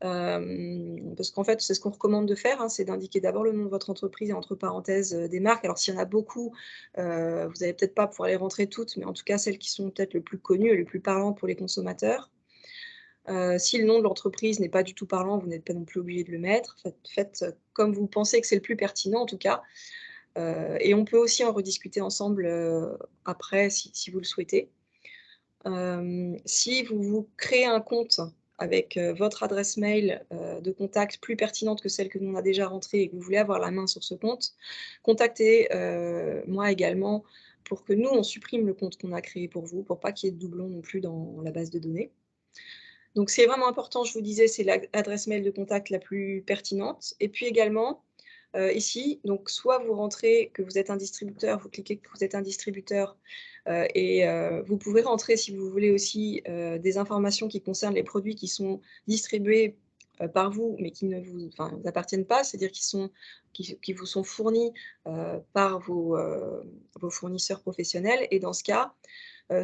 Parce qu'en fait, c'est ce qu'on recommande de faire, hein, c'est d'indiquer d'abord le nom de votre entreprise et entre parenthèses des marques. Alors s'il y en a beaucoup, vous n'allez peut-être pas pouvoir les rentrer toutes, mais en tout cas celles qui sont peut-être le plus connues et le plus parlantes pour les consommateurs. Si le nom de l'entreprise n'est pas du tout parlant, vous n'êtes pas non plus obligé de le mettre. Faites comme vous pensez que c'est le plus pertinent en tout cas. Et on peut aussi en rediscuter ensemble après si vous le souhaitez. Si vous créez un compte avec votre adresse mail de contact plus pertinente que celle que nous on a déjà rentrée et que vous voulez avoir la main sur ce compte, contactez moi également pour que nous, on supprime le compte qu'on a créé pour vous, pour pas qu'il y ait de doublons non plus dans la base de données. Donc c'est vraiment important, je vous disais, c'est l'adresse mail de contact la plus pertinente. Et puis également, ici, donc soit vous rentrez que vous êtes un distributeur, vous cliquez que vous êtes un distributeur et vous pouvez rentrer, si vous voulez aussi, des informations qui concernent les produits qui sont distribués par vous, mais qui ne vous appartiennent pas, c'est-à-dire qui vous sont fournis par vos fournisseurs professionnels. Et dans ce cas,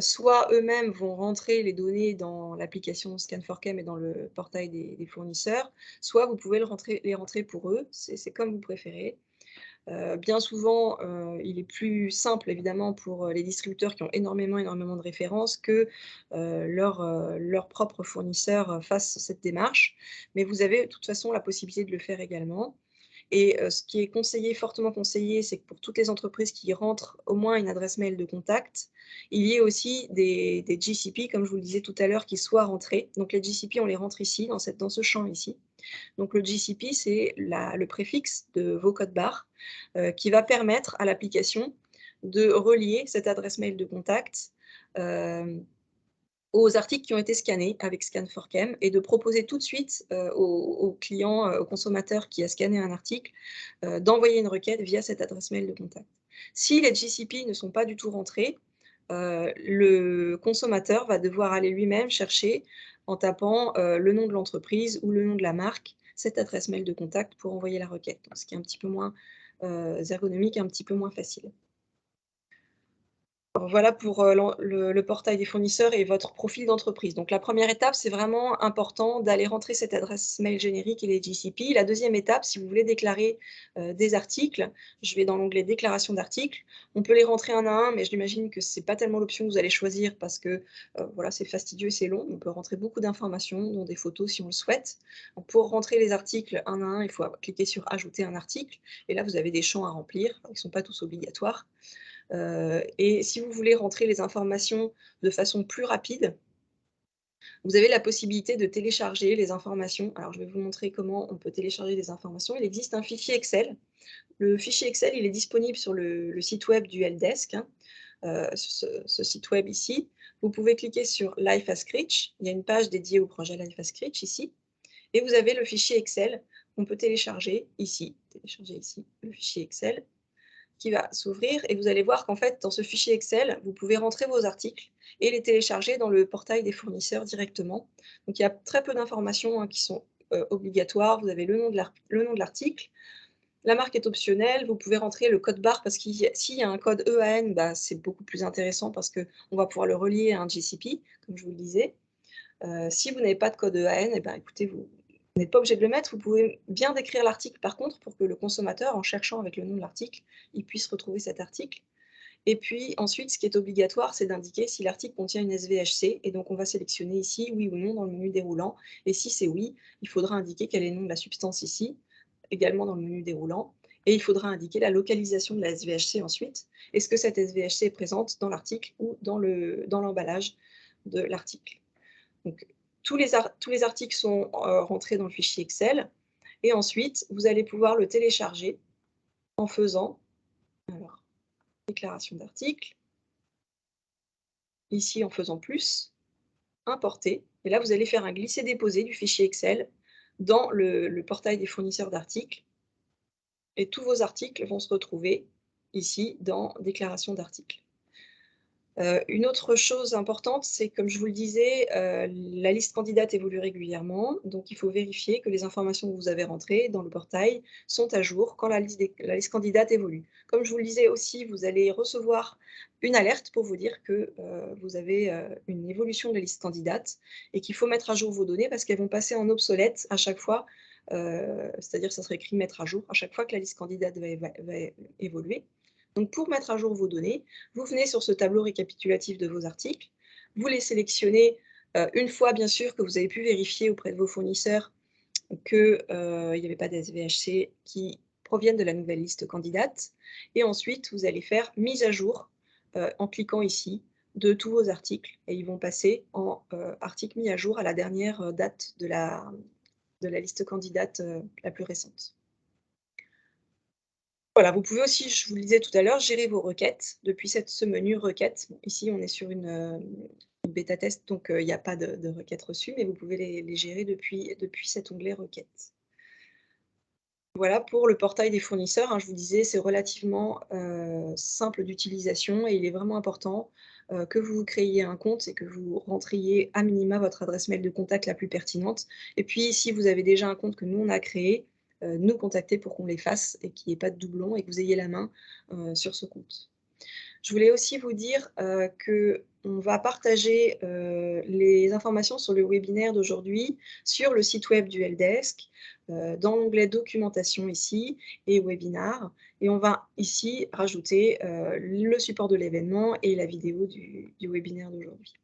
soit eux-mêmes vont rentrer les données dans l'application Scan4Chem et dans le portail des fournisseurs, soit vous pouvez les rentrer pour eux, c'est comme vous préférez. Bien souvent, il est plus simple évidemment pour les distributeurs qui ont énormément de références que leurs propres fournisseurs fassent cette démarche, mais vous avez de toute façon la possibilité de le faire également. Et ce qui est conseillé, fortement conseillé, c'est que pour toutes les entreprises qui rentrent au moins une adresse mail de contact, il y ait aussi des GCP, comme je vous le disais tout à l'heure, qui soient rentrés. Donc les GCP, on les rentre ici, dans ce champ ici. Donc le GCP, c'est le préfixe de vos codes barres qui va permettre à l'application de relier cette adresse mail de contact aux articles qui ont été scannés avec Scan4Chem et de proposer tout de suite au client, au consommateur qui a scanné un article, d'envoyer une requête via cette adresse mail de contact. Si les GCP ne sont pas du tout rentrés, le consommateur va devoir aller lui-même chercher en tapant le nom de l'entreprise ou le nom de la marque, cette adresse mail de contact pour envoyer la requête, donc ce qui est un petit peu moins ergonomique, un petit peu moins facile. Alors voilà pour le portail des fournisseurs et votre profil d'entreprise. Donc la première étape, c'est vraiment important d'aller rentrer cette adresse mail générique et les GCP. La deuxième étape, si vous voulez déclarer des articles, je vais dans l'onglet déclaration d'articles. On peut les rentrer un à un, mais j'imagine que ce n'est pas tellement l'option que vous allez choisir parce que voilà, c'est fastidieux et c'est long. On peut rentrer beaucoup d'informations, dont des photos si on le souhaite. Donc, pour rentrer les articles un à un, il faut cliquer sur ajouter un article. Et là, vous avez des champs à remplir. Ils ne sont pas tous obligatoires. Et si vous voulez rentrer les informations de façon plus rapide, vous avez la possibilité de télécharger les informations. Alors, je vais vous montrer comment on peut télécharger les informations. Il existe un fichier Excel. Le fichier Excel, il est disponible sur le site web du helpdesk, hein, ce site web ici. Vous pouvez cliquer sur Life as Scratch. Il y a une page dédiée au projet Life as Scratch ici. Et vous avez le fichier Excel qu'on peut télécharger ici. Télécharger ici le fichier Excel qui va s'ouvrir et vous allez voir qu'en fait, dans ce fichier Excel, vous pouvez rentrer vos articles et les télécharger dans le portail des fournisseurs directement. Donc, il y a très peu d'informations qui sont obligatoires. Vous avez le nom de l'article. La marque est optionnelle. Vous pouvez rentrer le code barre parce qu'il s'il y a un code EAN, bah, c'est beaucoup plus intéressant parce qu'on va pouvoir le relier à un GCP, comme je vous le disais. Si vous n'avez pas de code EAN, eh ben, écoutez, vous n'êtes pas obligé de le mettre. Vous pouvez bien décrire l'article par contre pour que le consommateur, en cherchant avec le nom de l'article, il puisse retrouver cet article. Et puis ensuite, ce qui est obligatoire, c'est d'indiquer si l'article contient une SVHC. Et donc, on va sélectionner ici oui ou non dans le menu déroulant. Et si c'est oui, il faudra indiquer quel est le nom de la substance ici, également dans le menu déroulant. Et il faudra indiquer la localisation de la SVHC ensuite. Est-ce que cette SVHC est présente dans l'article ou dans l'emballage de l'article? Donc, tous les articles sont rentrés dans le fichier Excel. Et ensuite, vous allez pouvoir le télécharger en faisant, alors, déclaration d'article, ici en faisant plus, importer. Et là, vous allez faire un glisser-déposer du fichier Excel dans le portail des fournisseurs d'articles. Et tous vos articles vont se retrouver ici dans déclaration d'article. Une autre chose importante, c'est comme je vous le disais, la liste candidate évolue régulièrement, donc il faut vérifier que les informations que vous avez rentrées dans le portail sont à jour quand la liste candidate évolue. Comme je vous le disais aussi, vous allez recevoir une alerte pour vous dire que vous avez une évolution de la liste candidate et qu'il faut mettre à jour vos données parce qu'elles vont passer en obsolète à chaque fois, c'est-à-dire ça serait écrit mettre à jour à chaque fois que la liste candidate va évoluer. Donc pour mettre à jour vos données, vous venez sur ce tableau récapitulatif de vos articles, vous les sélectionnez une fois bien sûr que vous avez pu vérifier auprès de vos fournisseurs qu'il n'y avait pas d'SVHC qui proviennent de la nouvelle liste candidate. Et ensuite, vous allez faire mise à jour en cliquant ici de tous vos articles et ils vont passer en articles mis à jour à la dernière date de la liste candidate la plus récente. Voilà, vous pouvez aussi, je vous le disais tout à l'heure, gérer vos requêtes depuis ce menu requêtes. Bon, ici, on est sur une bêta test, donc il n'y a pas de requêtes reçues, mais vous pouvez les gérer depuis cet onglet requêtes. Voilà pour le portail des fournisseurs, hein, je vous disais, c'est relativement simple d'utilisation et il est vraiment important que vous vous créiez un compte et que vous rentriez à minima votre adresse mail de contact la plus pertinente. Et puis, si vous avez déjà un compte que nous, on a créé, nous contacter pour qu'on les fasse et qu'il n'y ait pas de doublons et que vous ayez la main sur ce compte. Je voulais aussi vous dire qu'on va partager les informations sur le webinaire d'aujourd'hui sur le site web du Helpdesk, dans l'onglet documentation ici et webinar. Et on va ici rajouter le support de l'événement et la vidéo du webinaire d'aujourd'hui.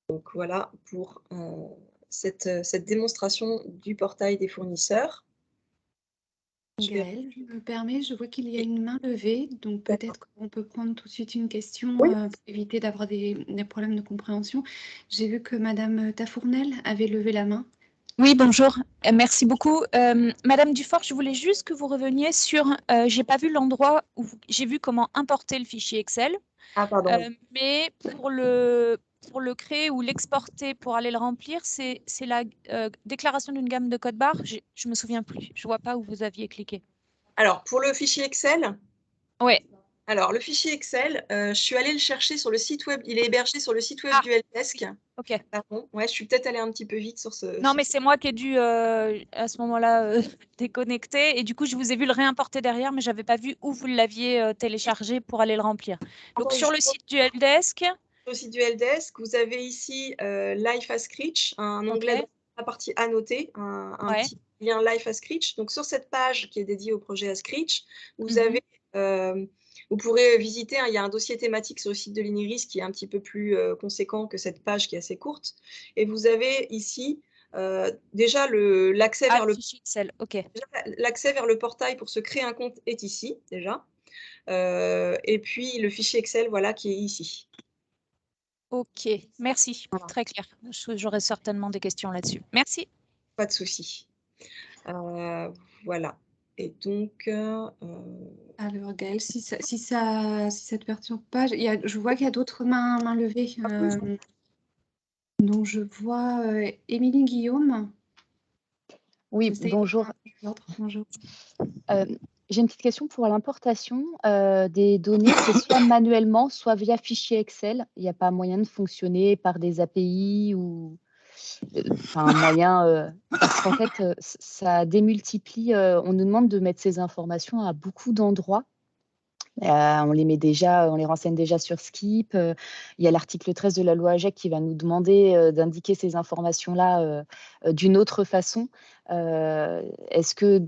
Donc voilà pour cette démonstration du portail des fournisseurs. Gaëlle, je me permets, je vois qu'il y a une main levée, donc peut-être qu'on peut prendre tout de suite une question Oui. pour éviter d'avoir des problèmes de compréhension. J'ai vu que Madame Tafournel avait levé la main. Oui, bonjour. Merci beaucoup. Madame Dufort, je voulais juste que vous reveniez sur, j'ai pas vu l'endroit où j'ai vu comment importer le fichier Excel, Ah, pardon. mais pour le créer ou l'exporter pour aller le remplir, c'est la déclaration d'une gamme de code barre. Je me souviens plus. Je vois pas où vous aviez cliqué. Alors, pour le fichier Excel, Oui. alors, le fichier Excel, je suis allée le chercher sur le site web. Il est hébergé sur le site web du Helpdesk. OK. Pardon. Ouais, je suis peut-être allée un petit peu vite sur ce. Non, mais c'est moi qui ai dû à ce moment-là déconnecter. Et du coup, je vous ai vu le réimporter derrière, mais je n'avais pas vu où vous l'aviez téléchargé pour aller le remplir. Donc, sur le site du Helpdesk. Sur le site du Helpdesk, vous avez ici Life as Scritch, un onglet dans la partie annoté, un petit lien Life as Scritch. Donc, sur cette page qui est dédiée au projet as Scritch, vous avez. Vous pourrez visiter, hein, il y a un dossier thématique sur le site de l'INERIS qui est un petit peu plus conséquent que cette page qui est assez courte. Et vous avez ici déjà l'accès vers le fichier Excel. OK. L'accès vers le portail pour se créer un compte est ici déjà. Et puis le fichier Excel, voilà, qui est ici. OK, merci. Voilà. Très clair. J'aurai certainement des questions là-dessus. Merci. Pas de souci. Voilà. Et donc. Alors Gaëlle, si ça te perturbe pas, je vois qu'il y a d'autres mains levées. Donc je vois Émilie Guillaume. Oui, bonjour. Bonjour. J'ai une petite question pour l'importation des données. C'est soit manuellement, soit via fichier Excel. Il n'y a pas moyen de fonctionner par des API ou un moyen. Parce qu'en fait, ça démultiplie. On nous demande de mettre ces informations à beaucoup d'endroits. On les renseigne déjà sur Skip. Il y a l'article 13 de la loi AGEC qui va nous demander d'indiquer ces informations-là d'une autre façon. Est-ce que,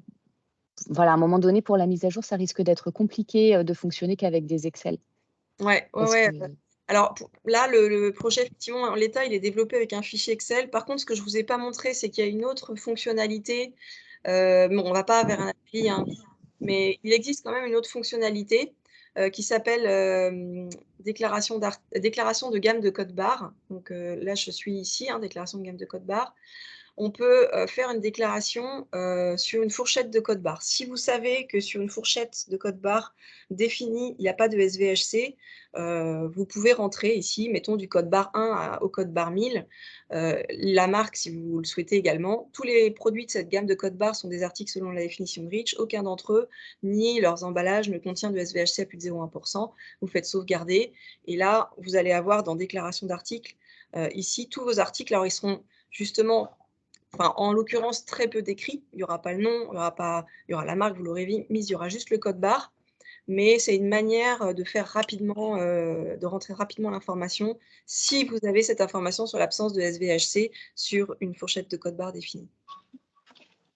voilà, à un moment donné, pour la mise à jour, ça risque d'être compliqué de fonctionner qu'avec des Excel? Ouais. Alors là, le projet, effectivement, en l'état, il est développé avec un fichier Excel. Par contre, ce que je ne vous ai pas montré, c'est qu'il y a une autre fonctionnalité. Bon, on ne va pas vers un API, hein, mais il existe quand même une autre fonctionnalité qui s'appelle déclaration de gamme de code barre. Donc là, je suis ici, hein, déclaration de gamme de code barre. on peut faire une déclaration sur une fourchette de code barre. Si vous savez que sur une fourchette de code barre définie, il n'y a pas de SVHC, vous pouvez rentrer ici, mettons du code barre 1 au code barre 1000. La marque, si vous le souhaitez également. Tous les produits de cette gamme de code barre sont des articles selon la définition de REACH. Aucun d'entre eux, ni leurs emballages, ne contient de SVHC à plus de 0,1%. Vous faites sauvegarder. Et là, vous allez avoir dans déclaration d'articles, ici, tous vos articles. Alors, ils seront justement, en l'occurrence, très peu décrits. Il n'y aura pas le nom, il y aura la marque, vous l'aurez mise, il y aura juste le code barre. Mais c'est une manière de faire rapidement, de rentrer rapidement l'information si vous avez cette information sur l'absence de SVHC sur une fourchette de code barre définie.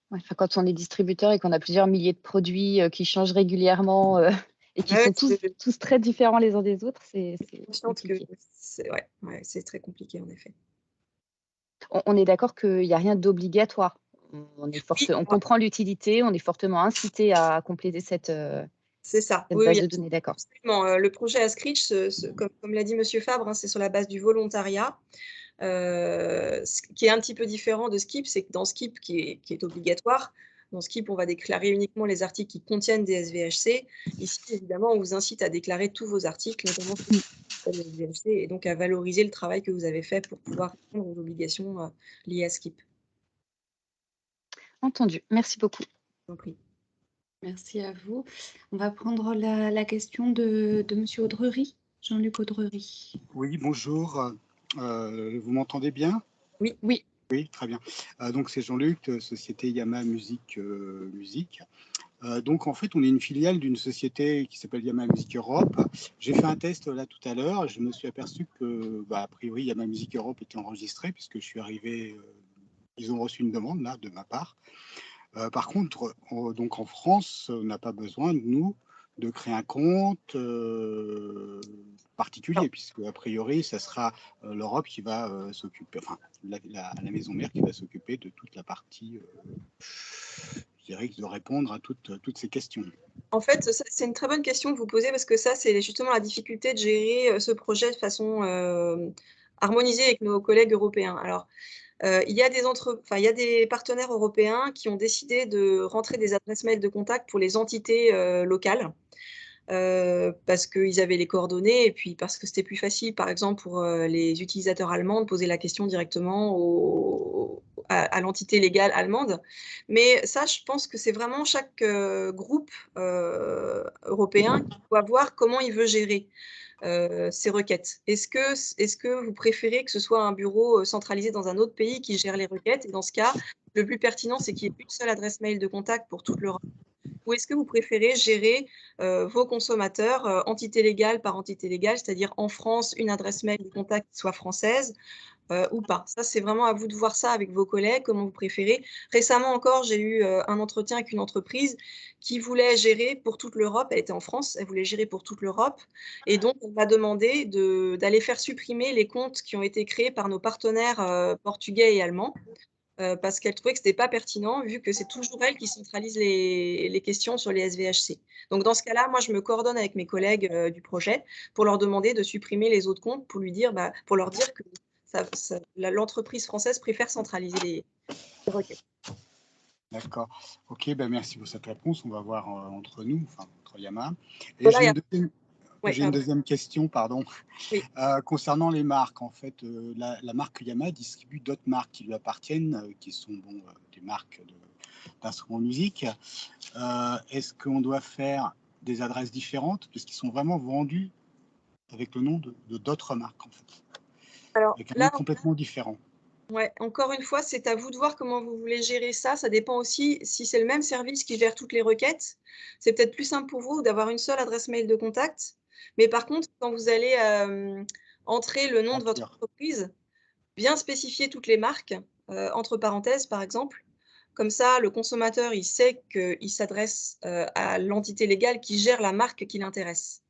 Ouais, quand on est distributeur et qu'on a plusieurs milliers de produits qui changent régulièrement et qui sont tous très différents les uns des autres, c'est compliqué. C'est très compliqué en effet. On est d'accord qu'il n'y a rien d'obligatoire. On comprend l'utilité, on est fortement incité à compléter cette base de données, d'accord. Le projet Ascritch, comme l'a dit M. Fabre, hein, c'est sur la base du volontariat. Ce qui est un petit peu différent de Skip, c'est que dans Skip, qui est obligatoire, dans Skip, on va déclarer uniquement les articles qui contiennent des SVHC. Ici, évidemment, on vous incite à déclarer tous vos articles, notamment les SVHC, et donc à valoriser le travail que vous avez fait pour pouvoir répondre aux obligations liées à Skip. Entendu. Merci beaucoup. Compris. Merci à vous. On va prendre la question de M. Audrery, Jean-Luc Audrery. Oui, bonjour. Vous m'entendez bien? Oui. Oui. Oui, très bien. Donc, c'est Jean-Luc, de Société Yamaha Musique. Donc, en fait, on est une filiale d'une société qui s'appelle Yamaha Musique Europe. J'ai fait un test là tout à l'heure. Je me suis aperçu que, a priori, Yamaha Musique Europe était enregistré puisque je suis arrivé, ils ont reçu une demande là de ma part. Par contre, donc en France, on n'a pas besoin de nous de créer un compte particulier, puisque a priori, ça sera l'Europe qui va s'occuper, enfin la maison mère qui va s'occuper de toute la partie, je dirais, de répondre à toutes ces questions. En fait, c'est une très bonne question que vous posez, parce que ça, c'est justement la difficulté de gérer ce projet de façon harmonisée avec nos collègues européens. Alors, il y a des partenaires européens qui ont décidé de rentrer des adresses mail de contact pour les entités locales, parce qu'ils avaient les coordonnées et puis parce que c'était plus facile, par exemple, pour les utilisateurs allemands de poser la question directement à l'entité légale allemande. Mais ça, je pense que c'est vraiment chaque groupe européen qui doit voir comment il veut gérer ces requêtes. Est-ce que vous préférez que ce soit un bureau centralisé dans un autre pays qui gère les requêtes? Et dans ce cas, le plus pertinent, c'est qu'il y ait une seule adresse mail de contact pour toute l'Europe. Ou est-ce que vous préférez gérer vos consommateurs entité légale par entité légale, c'est-à-dire en France, une adresse mail de contact qui soit française ou pas? Ça, c'est vraiment à vous de voir ça avec vos collègues, comment vous préférez. Récemment encore, j'ai eu un entretien avec une entreprise qui voulait gérer pour toute l'Europe. Elle était en France, elle voulait gérer pour toute l'Europe. Et donc, on m'a demandé d'aller faire supprimer les comptes qui ont été créés par nos partenaires portugais et allemands. Parce qu'elle trouvait que ce n'était pas pertinent, vu que c'est toujours elle qui centralise les questions sur les SVHC. Donc, dans ce cas-là, moi, je me coordonne avec mes collègues du projet pour leur demander de supprimer les autres comptes, pour leur dire que l'entreprise française préfère centraliser les requêtes. D'accord. Ok, merci pour cette réponse. On va voir entre nous, enfin, entre Yamaha. Et Voilà, j'ai une deuxième question, pardon. Oui. Concernant les marques, en fait, la marque Yamaha distribue d'autres marques qui lui appartiennent, qui sont des marques d'instruments de musique. Est-ce qu'on doit faire des adresses différentes, puisqu'ils sont vraiment vendus avec le nom de d'autres marques, en fait, Alors, avec un nom complètement différent? Ouais, encore une fois, c'est à vous de voir comment vous voulez gérer ça. Ça dépend aussi si c'est le même service qui gère toutes les requêtes. C'est peut-être plus simple pour vous d'avoir une seule adresse mail de contact. Mais par contre, quand vous allez entrer le nom de votre entreprise, bien spécifier toutes les marques, entre parenthèses par exemple. Comme ça, le consommateur, il sait qu'il s'adresse à l'entité légale qui gère la marque qui l'intéresse.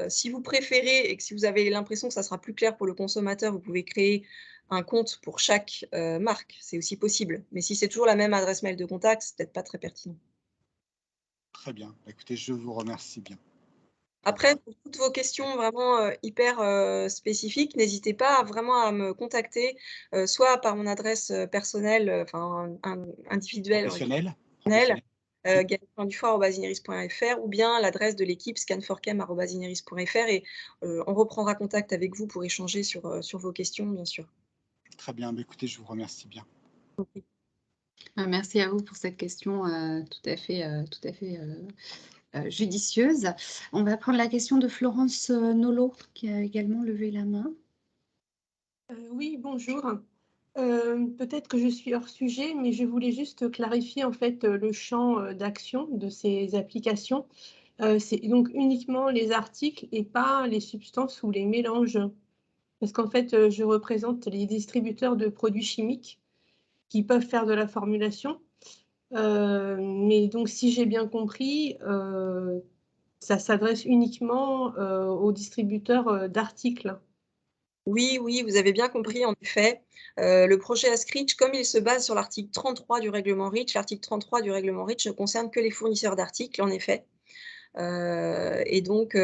Si vous préférez et que si vous avez l'impression que ça sera plus clair pour le consommateur, vous pouvez créer un compte pour chaque marque. C'est aussi possible. Mais si c'est toujours la même adresse mail de contact, c'est peut-être pas très pertinent. Très bien. Écoutez, je vous remercie bien. Après, pour toutes vos questions vraiment hyper spécifiques, n'hésitez pas vraiment à me contacter, soit par mon adresse personnelle, enfin individuelle, Professionnel. gaëlle.dufort@ineris.fr, ou bien l'adresse de l'équipe scan4chem@ineris.fr, et on reprendra contact avec vous pour échanger sur vos questions, bien sûr. Très bien. Bah, écoutez, je vous remercie bien. Merci à vous pour cette question tout à fait judicieuse. On va prendre la question de Florence Nolo, qui a également levé la main. Oui, bonjour. Peut-être que je suis hors sujet, mais je voulais juste clarifier en fait le champ d'action de ces applications. C'est donc uniquement les articles et pas les substances ou les mélanges. Parce qu'en fait, je représente les distributeurs de produits chimiques qui peuvent faire de la formulation. Mais donc, si j'ai bien compris, ça s'adresse uniquement aux distributeurs d'articles. Oui, vous avez bien compris, en effet. Le projet Ascrich, comme il se base sur l'article 33 du règlement REACH, l'article 33 du règlement REACH ne concerne que les fournisseurs d'articles, en effet. Et donc,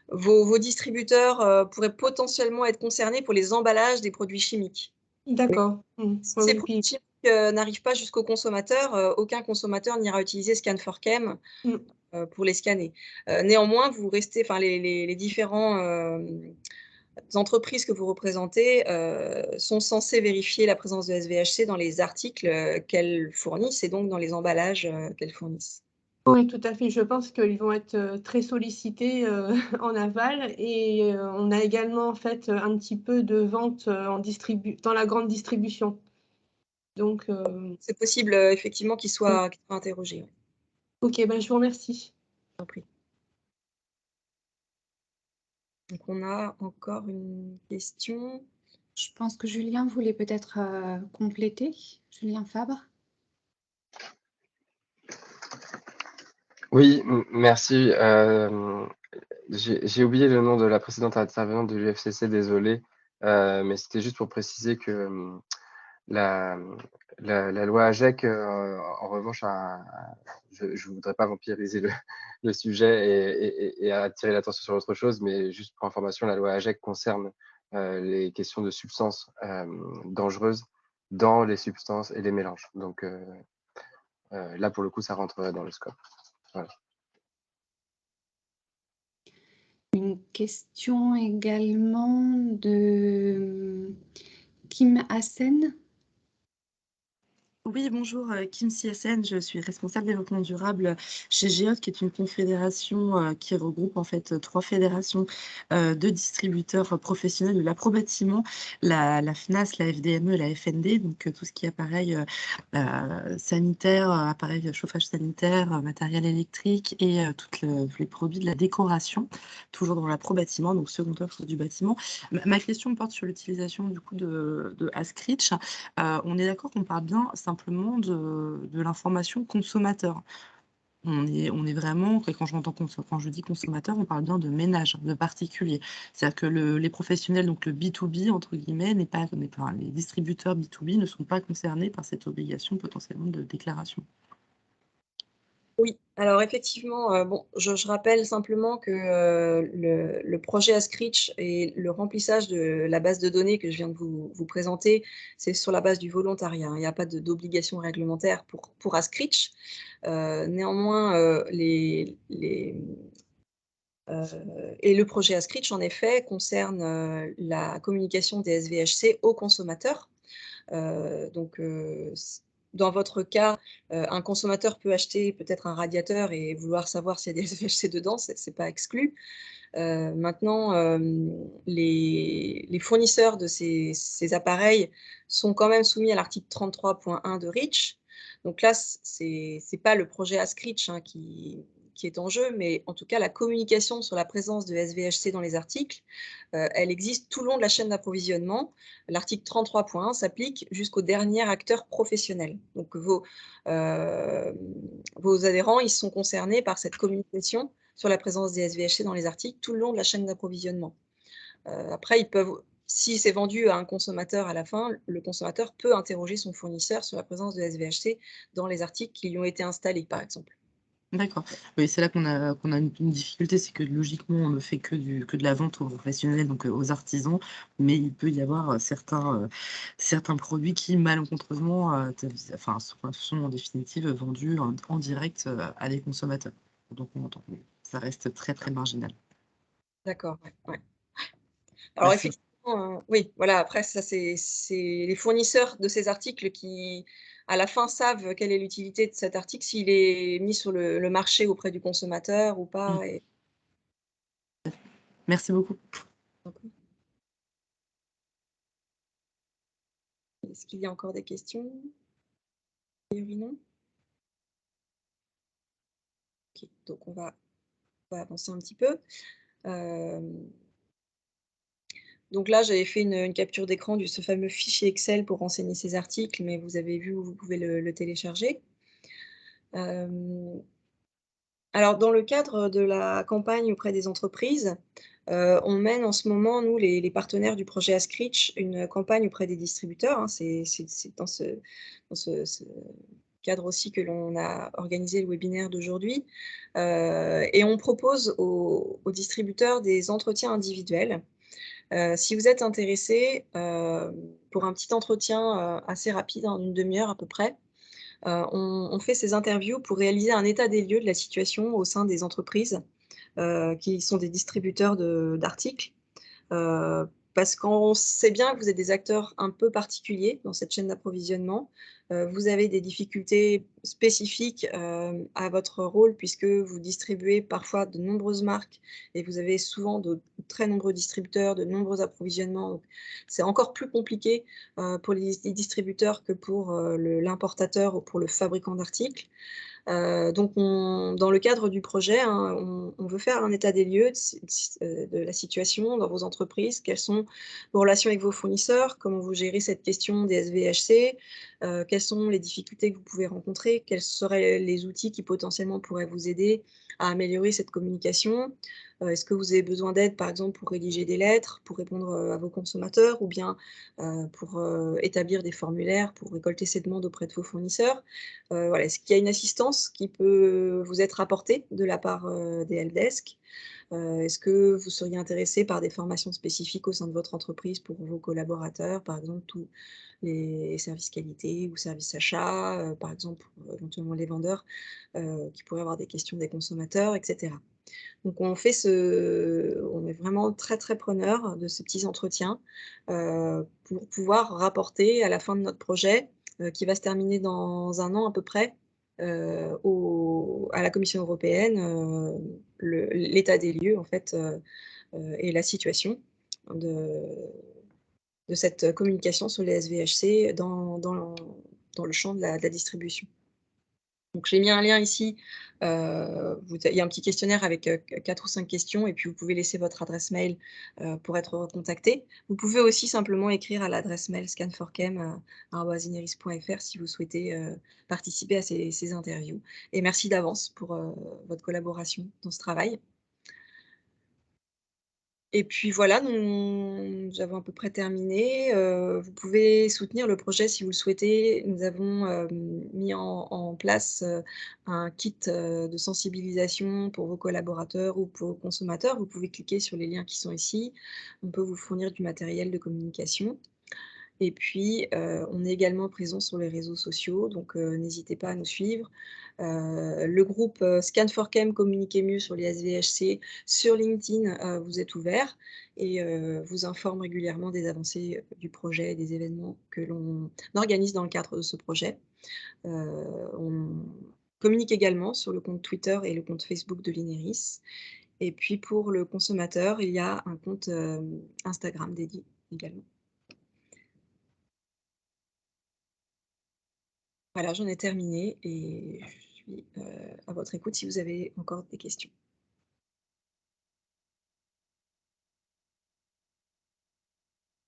vos distributeurs pourraient potentiellement être concernés pour les emballages des produits chimiques. D'accord. Si ces produits chimiques n'arrivent pas jusqu'au consommateur, aucun consommateur n'ira utiliser Scan4Chem pour les scanner. Néanmoins, vous restez, enfin, les différents entreprises que vous représentez sont censées vérifier la présence de SVHC dans les articles qu'elles fournissent et donc dans les emballages qu'elles fournissent. Oui, tout à fait. Je pense qu'ils vont être très sollicités en aval, et on a également en fait un petit peu de vente dans la grande distribution. Donc, c'est possible effectivement qu'ils soient interrogés. Ok, ben, je vous remercie. Compris. Donc, on a encore une question. Je pense que Julien voulait peut-être compléter. Julien Fabre. Oui, merci. J'ai oublié le nom de la précédente intervenante de l'UFCC, désolé, mais c'était juste pour préciser que la loi AGEC, en revanche, je ne voudrais pas vampiriser le sujet et attirer l'attention sur autre chose, mais juste pour information, la loi AGEC concerne les questions de substances dangereuses dans les substances et les mélanges. Donc là, pour le coup, ça rentrerait dans le scope. Voilà. Une question également de Kim Hassen. Oui, bonjour, Kim Siasen, je suis responsable développement durable chez GEOD, qui est une confédération qui regroupe en fait 3 fédérations de distributeurs professionnels de l'aprobâtiment, la FNAS, la FDME, la FND, donc tout ce qui est appareil sanitaire, appareil chauffage sanitaire, matériel électrique et tous les produits de la décoration, toujours dans l'aprobâtiment, donc second offre du bâtiment. Ma question porte sur l'utilisation du coup de Ascrich. On est d'accord qu'on parle bien simplement de l'information consommateur. On est vraiment, quand je dis consommateur, on parle bien de ménage, de particulier. C'est-à-dire que les professionnels, donc le B2B, entre guillemets, les distributeurs B2B ne sont pas concernés par cette obligation potentiellement de déclaration. Oui, alors effectivement, bon, je rappelle simplement que le projet Ascrich et le remplissage de la base de données que je viens de vous présenter, c'est sur la base du volontariat. Il n'y a pas d'obligation réglementaire pour Ascrich. Néanmoins, et le projet Ascrich, en effet, concerne la communication des SVHC aux consommateurs. Donc, dans votre cas, un consommateur peut acheter peut-être un radiateur et vouloir savoir s'il y a des SVHC dedans, ce n'est pas exclu. Maintenant, les fournisseurs de ces appareils sont quand même soumis à l'article 33.1 de REACH. Donc là, ce n'est pas le projet Ascrich qui est en jeu, mais en tout cas, la communication sur la présence de SVHC dans les articles, elle existe tout le long de la chaîne d'approvisionnement. L'article 33.1 s'applique jusqu'au dernier acteur professionnel. Donc, vos adhérents, ils sont concernés par cette communication sur la présence des SVHC dans les articles tout le long de la chaîne d'approvisionnement. Après, si c'est vendu à un consommateur à la fin, le consommateur peut interroger son fournisseur sur la présence de SVHC dans les articles qui lui ont été installés, par exemple. D'accord. Oui, c'est là qu'on a une difficulté, c'est que logiquement, on ne fait que de la vente aux professionnels, donc aux artisans, mais il peut y avoir certains produits qui, malencontreusement, enfin, sont en définitive vendus en direct à des consommateurs. Donc, ça reste très, très marginal. D'accord, ouais, ouais. Alors Merci. effectivement, oui, voilà, après ça c'est les fournisseurs de ces articles qui, à la fin, savent quelle est l'utilité de cet article, s'il est mis sur le marché auprès du consommateur ou pas Mm. et Merci beaucoup. est-ce qu'il y a encore des questions? A priori non. OK, donc on va avancer un petit peu. Donc là, j'avais fait une capture d'écran de ce fameux fichier Excel pour renseigner ces articles, mais vous avez vu où vous pouvez le télécharger. Alors dans le cadre de la campagne auprès des entreprises, on mène en ce moment, nous, les partenaires du projet Ask-Reach, une campagne auprès des distributeurs, hein. C'est dans ce cadre aussi que l'on a organisé le webinaire d'aujourd'hui. Et on propose aux distributeurs des entretiens individuels. Si vous êtes intéressé, pour un petit entretien, assez rapide, en une demi-heure à peu près, on fait ces interviews pour réaliser un état des lieux de la situation au sein des entreprises, qui sont des distributeurs d'articles. Parce qu'on sait bien que vous êtes des acteurs un peu particuliers dans cette chaîne d'approvisionnement. Vous avez des difficultés spécifiques, à votre rôle puisque vous distribuez parfois de nombreuses marques et vous avez souvent de très nombreux distributeurs, de nombreux approvisionnements. Donc c'est encore plus compliqué, pour les distributeurs que pour, l'importateur ou pour le fabricant d'articles. Donc dans le cadre du projet, hein, on veut faire un état des lieux de la situation dans vos entreprises. Quelles sont vos relations avec vos fournisseurs? Comment vous gérez cette question des SVHC? Quelles sont les difficultés que vous pouvez rencontrer? Quels seraient les outils qui potentiellement pourraient vous aider à améliorer cette communication? Est-ce que vous avez besoin d'aide, par exemple, pour rédiger des lettres, pour répondre, à vos consommateurs ou bien, pour, établir des formulaires, pour récolter ces demandes auprès de vos fournisseurs? Voilà, est-ce qu'il y a une assistance qui peut vous être apportée de la part, des helpdesk? Est-ce que vous seriez intéressé par des formations spécifiques au sein de votre entreprise pour vos collaborateurs? Par exemple, tous les services qualité ou services achats, par exemple, pour éventuellement les vendeurs, qui pourraient avoir des questions des consommateurs, et cetera. Donc on est vraiment très, très preneurs de ces petits entretiens, pour pouvoir rapporter à la fin de notre projet, qui va se terminer dans 1 an à peu près, à la Commission européenne, l'état des lieux en fait, et la situation de cette communication sur les SVHC dans le champ de la distribution. Donc j'ai mis un lien ici, il y a un petit questionnaire avec, 4 ou 5 questions et puis vous pouvez laisser votre adresse mail, pour être recontacté. Vous pouvez aussi simplement écrire à l'adresse mail scan4chem@ineris.fr si vous souhaitez, participer à ces interviews et merci d'avance pour, votre collaboration dans ce travail. Et puis voilà, nous avons à peu près terminé. Vous pouvez soutenir le projet si vous le souhaitez. Nous avons, mis en place, un kit, de sensibilisation pour vos collaborateurs ou pour vos consommateurs. Vous pouvez cliquer sur les liens qui sont ici. On peut vous fournir du matériel de communication. Et puis, on est également présent sur les réseaux sociaux, donc n'hésitez pas à nous suivre. Le groupe, Scan4Chem Communiquer mieux sur les SVHC sur LinkedIn, vous êtes ouvert et vous informe régulièrement des avancées, du projet et des événements que l'on organise dans le cadre de ce projet. On communique également sur le compte Twitter et le compte Facebook de l'Ineris. Et puis pour le consommateur, il y a un compte, Instagram dédié également. Voilà, j'en ai terminé et je suis, à votre écoute si vous avez encore des questions.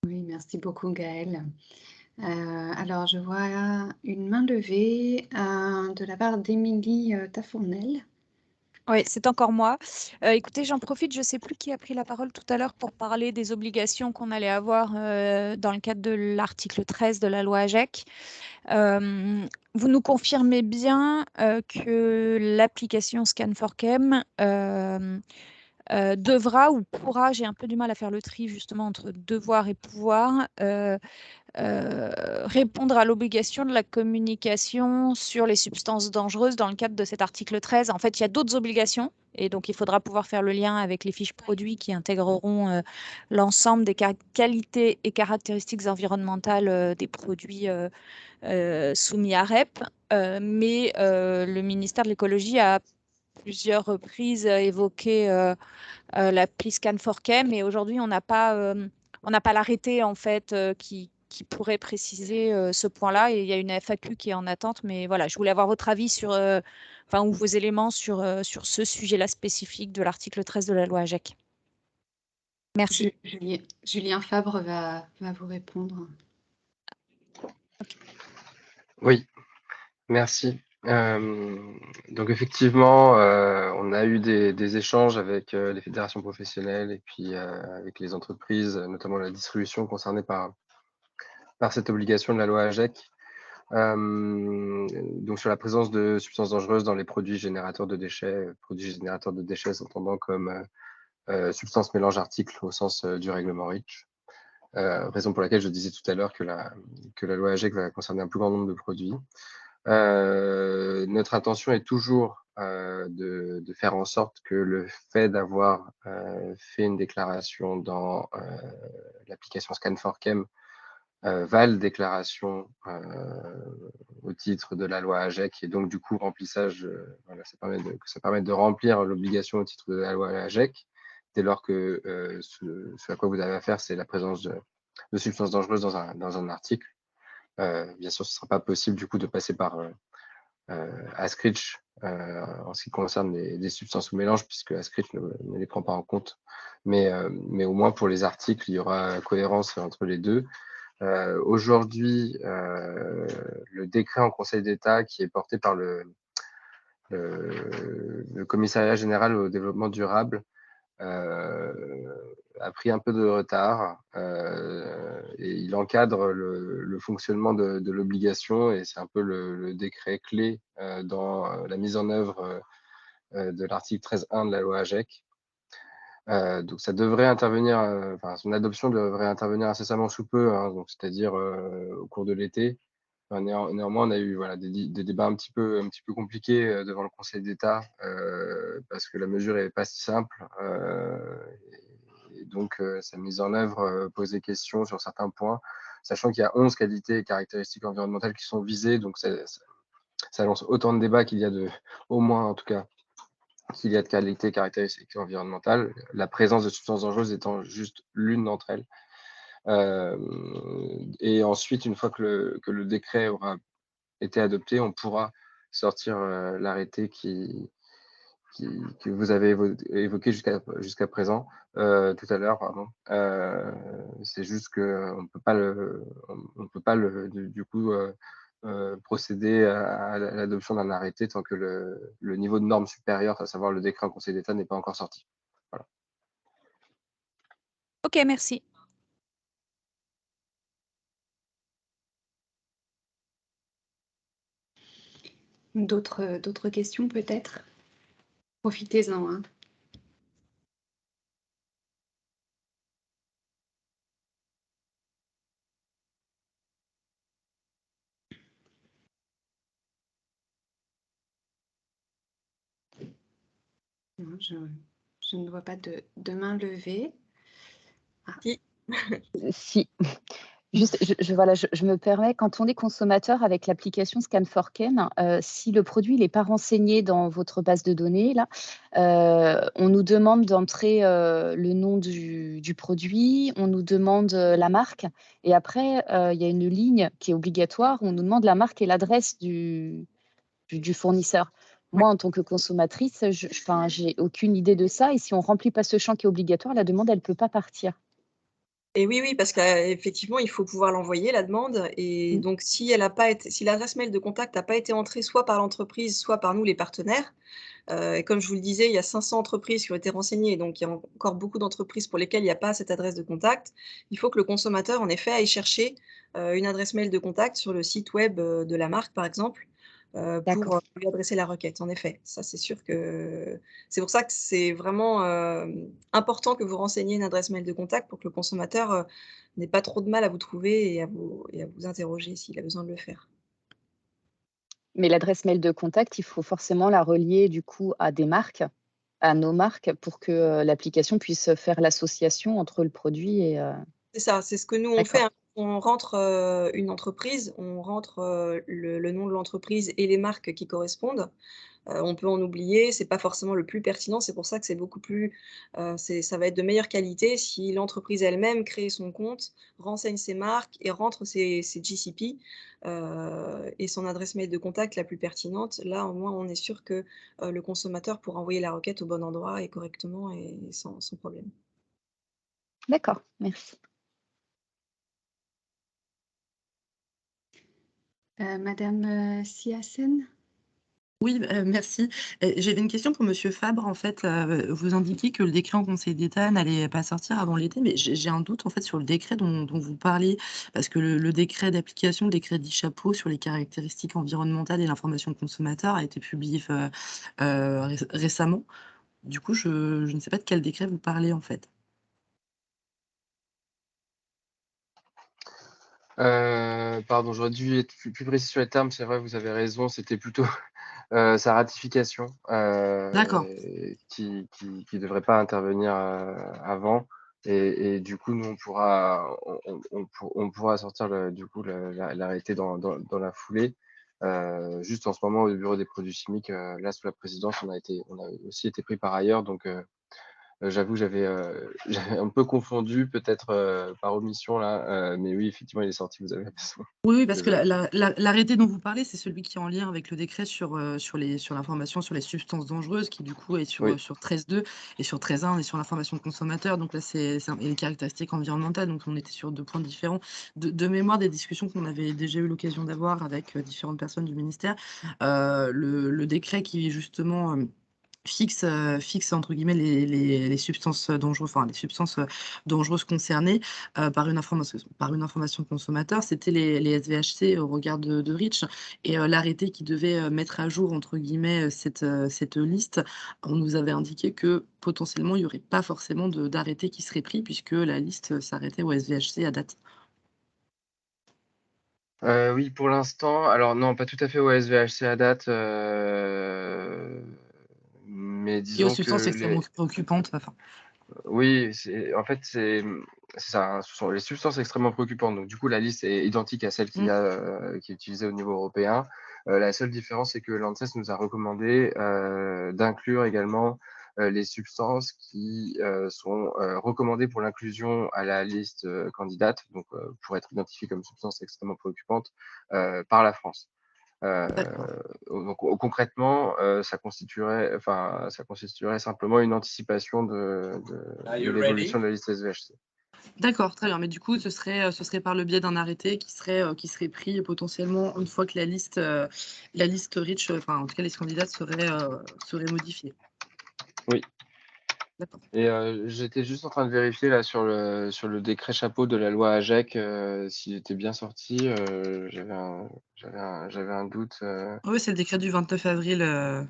Oui, merci beaucoup Gaëlle. Alors je vois une main levée, de la part d'Émilie, Tafournel. Oui, c'est encore moi. Écoutez, j'en profite, je ne sais plus qui a pris la parole tout à l'heure pour parler des obligations qu'on allait avoir, dans le cadre de l'article 13 de la loi AGEC. vous nous confirmez bien que l'application Scan4Chem devra ou pourra, j'ai un peu du mal à faire le tri justement entre devoir et pouvoir, répondre à l'obligation de la communication sur les substances dangereuses dans le cadre de cet article 13. En fait, il y a d'autres obligations et donc il faudra pouvoir faire le lien avec les fiches produits qui intégreront l'ensemble des qualités et caractéristiques environnementales des produits soumis à REP. Mais le ministère de l'écologie a à plusieurs reprises évoqué l'appli Scan4Chem et aujourd'hui on n'a pas l'arrêté en fait qui pourrait préciser ce point-là et il y a une FAQ qui est en attente, mais voilà, je voulais avoir votre avis sur, ou vos éléments sur ce sujet-là spécifique de l'article 13 de la loi AGEC. Merci. Julien Fabre va vous répondre. Oui, merci. Donc effectivement, on a eu des échanges avec les fédérations professionnelles et puis avec les entreprises, notamment la distribution concernée par cette obligation de la loi AGEC. Donc sur la présence de substances dangereuses dans les produits générateurs de déchets, s'entendant comme substances mélange articles au sens du règlement REACH. Raison pour laquelle je disais tout à l'heure que la loi AGEC va concerner un plus grand nombre de produits. Notre intention est toujours de faire en sorte que le fait d'avoir fait une déclaration dans l'application Scan4Chem vale déclaration au titre de la loi AGEC et donc du coup remplissage, ça permet de remplir l'obligation au titre de la loi AGEC dès lors que ce à quoi vous avez affaire, c'est la présence de substances dangereuses dans un article. Bien sûr, ce ne sera pas possible du coup de passer par Ascritch en ce qui concerne les substances ou mélanges, puisque Ascritch ne les prend pas en compte. Mais au moins pour les articles, il y aura cohérence entre les deux. Aujourd'hui, le décret en Conseil d'État qui est porté par le Commissariat général au développement durable a pris un peu de retard et il encadre le fonctionnement de l'obligation et c'est un peu le décret clé dans la mise en œuvre de l'article 13.1 de la loi AGEC. Donc ça devrait intervenir, son adoption devrait intervenir incessamment sous peu, hein, donc c'est-à-dire au cours de l'été. Néanmoins, on a eu des débats un petit peu compliqués devant le Conseil d'État parce que la mesure n'est pas si simple. Et donc, sa mise en œuvre posait question sur certains points, sachant qu'il y a 11 qualités et caractéristiques environnementales qui sont visées. Donc, ça lance autant de débats qu'il y a au moins en tout cas, qu'il y a de qualités et caractéristiques environnementales. La présence de substances dangereuses étant juste l'une d'entre elles. Et ensuite, une fois que le décret aura été adopté, on pourra sortir l'arrêté que vous avez évoqué jusqu'à présent, tout à l'heure, pardon. C'est juste qu'on ne peut pas du coup procéder à l'adoption d'un arrêté tant que le niveau de norme supérieur, à savoir le décret en Conseil d'État, n'est pas encore sorti. Voilà. Ok, merci. D'autres questions peut-être? Profitez-en. Hein. Non, je ne vois pas de main levée. Ah. Si. Juste, je me permets, quand on est consommateur avec l'application Scan4Chem, si le produit n'est pas renseigné dans votre base de données, là, on nous demande d'entrer le nom du produit, on nous demande la marque, et après, il y a une ligne qui est obligatoire, on nous demande la marque et l'adresse du fournisseur. Moi, en tant que consommatrice, j'ai aucune idée de ça, et si on ne remplit pas ce champ qui est obligatoire, la demande, elle ne peut pas partir. Et oui, parce qu'effectivement, il faut pouvoir l'envoyer, la demande. Et Mmh. donc, si l'adresse mail de contact n'a pas été entrée soit par l'entreprise, soit par nous, les partenaires, et comme je vous le disais, il y a 500 entreprises qui ont été renseignées, donc il y a encore beaucoup d'entreprises pour lesquelles il n'y a pas cette adresse de contact. Il faut que le consommateur, en effet, aille chercher, une adresse mail de contact sur le site web, de la marque, par exemple, pour, D'accord. lui adresser la requête. En effet, ça, c'est sûr que c'est pour ça que c'est vraiment, important que vous renseigniez une adresse mail de contact pour que le consommateur, n'ait pas trop de mal à vous trouver et à vous interroger s'il a besoin de le faire. Mais l'adresse mail de contact, il faut forcément la relier du coup à des marques, à nos marques pour que, l'application puisse faire l'association entre le produit et C'est ça, c'est ce que nous on fait, d'accord. hein. On rentre, une entreprise, on rentre, le nom de l'entreprise et les marques qui correspondent. On peut en oublier, c'est pas forcément le plus pertinent. C'est pour ça que c'est beaucoup plus, ça va être de meilleure qualité si l'entreprise elle-même crée son compte, renseigne ses marques et rentre ses GCP, et son adresse mail de contact la plus pertinente. Là, au moins, on est sûr que, le consommateur pourra envoyer la requête au bon endroit et correctement et sans problème. D'accord, merci. Madame, Siassen? Oui, merci. J'avais une question pour monsieur Fabre. En fait, vous indiquiez que le décret en Conseil d'État n'allait pas sortir avant l'été, mais j'ai un doute, en fait, sur le décret dont vous parliez. Parce que le décret d'application, le décret dit chapeau sur les caractéristiques environnementales et l'information consommateur a été publié récemment. Du coup, je ne sais pas de quel décret vous parlez, en fait. Pardon, j'aurais dû être plus précis sur les termes. C'est vrai, vous avez raison, c'était plutôt sa ratification D'accord. qui devrait pas intervenir avant. Et du coup, nous, on pourra sortir l'arrêté dans la foulée. Juste en ce moment, au bureau des produits chimiques, là, sous la présidence, on a aussi été pris par ailleurs. Donc, j'avoue, j'avais un peu confondu, peut-être par omission là. Mais oui, effectivement, il est sorti, vous avez raison. Oui, parce que Désolé. l'arrêté dont vous parlez, c'est celui qui est en lien avec le décret sur l'information sur les substances dangereuses, qui du coup est Oui. sur 13.2 et sur 13.1, on est sur l'information consommateur. Donc là, et les caractéristiques environnementales. Donc on était sur 2 points différents. De mémoire, des discussions qu'on avait déjà eu l'occasion d'avoir avec différentes personnes du ministère, le décret qui justement fixe entre guillemets les substances dangereuses, enfin les substances dangereuses concernées par une information consommateur, c'était les SVHC au regard de REACH. Et l'arrêté qui devait mettre à jour entre guillemets cette liste, on nous avait indiqué que potentiellement il n'y aurait pas forcément d'arrêté qui serait pris puisque la liste s'arrêtait au SVHC à date. Oui, pour l'instant, alors non, pas tout à fait au SVHC à date, mais Et aux disons substances que extrêmement préoccupantes, enfin. oui, en fait, c'est ça, hein, ce sont les substances extrêmement préoccupantes. Donc du coup, la liste est identique à celle Mmh. qui est utilisée au niveau européen. La seule différence, c'est que l'ANSES nous a recommandé d'inclure également les substances qui sont recommandées pour l'inclusion à la liste candidate, donc pour être identifiées comme substances extrêmement préoccupantes par la France. D'accord. Donc concrètement, ça constituerait simplement une anticipation de l'évolution de la liste SVHC. D'accord, très bien. Mais du coup, ce serait par le biais d'un arrêté qui serait pris potentiellement une fois que la liste REACH, enfin, en tout cas, les candidats seraient modifiés. Oui. D'accord. Et j'étais juste en train de vérifier là sur le décret chapeau de la loi AGEC, s'il était bien sorti. J'avais un doute. Oui, c'est le décret du 29 avril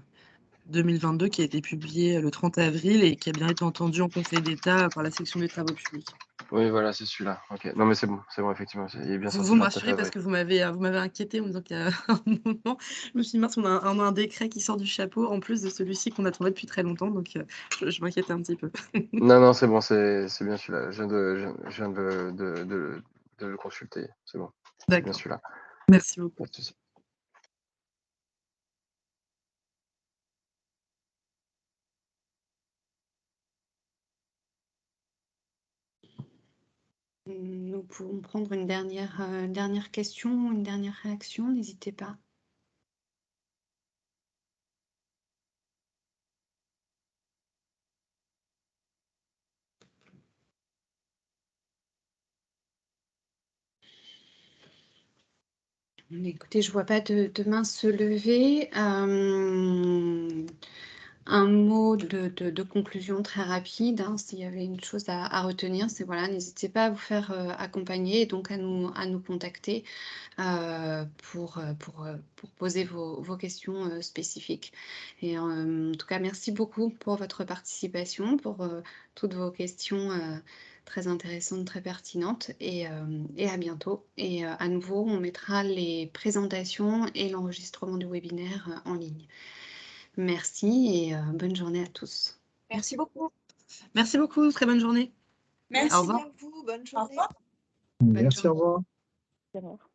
2022 qui a été publié le 30 avril et qui a bien été entendu en Conseil d'État par la section des travaux publics. Oui, voilà, c'est celui-là. Ok. Non, mais c'est bon, effectivement. Il est bien Vous sorti le me 29 rassurez parce avril. que vous m'avez inquiété en me disant qu'il y a un moment, je me suis dit: «Mince, on a un décret qui sort du chapeau en plus de celui-ci qu'on attendait depuis très longtemps», donc je m'inquiétais un petit peu. Non, non, c'est bon, c'est bien celui-là. Je viens de le consulter. C'est bon. C'est bien D'accord. celui-là. Merci Pas beaucoup. de souci. Nous pouvons prendre une dernière question, une dernière réaction, n'hésitez pas. Écoutez, je ne vois pas de main se lever. Un mot de conclusion très rapide, hein, s'il y avait une chose à retenir, c'est voilà, n'hésitez pas à vous faire accompagner et donc à nous contacter pour poser vos questions spécifiques. Et en tout cas, merci beaucoup pour votre participation, pour toutes vos questions très intéressantes, très pertinentes, et à bientôt. Et à nouveau, on mettra les présentations et l'enregistrement du webinaire en ligne. Merci et bonne journée à tous. Merci beaucoup. Merci beaucoup, très bonne journée. Merci Au revoir. à vous, bonne journée. Bonne Merci, journée. au revoir. Alors.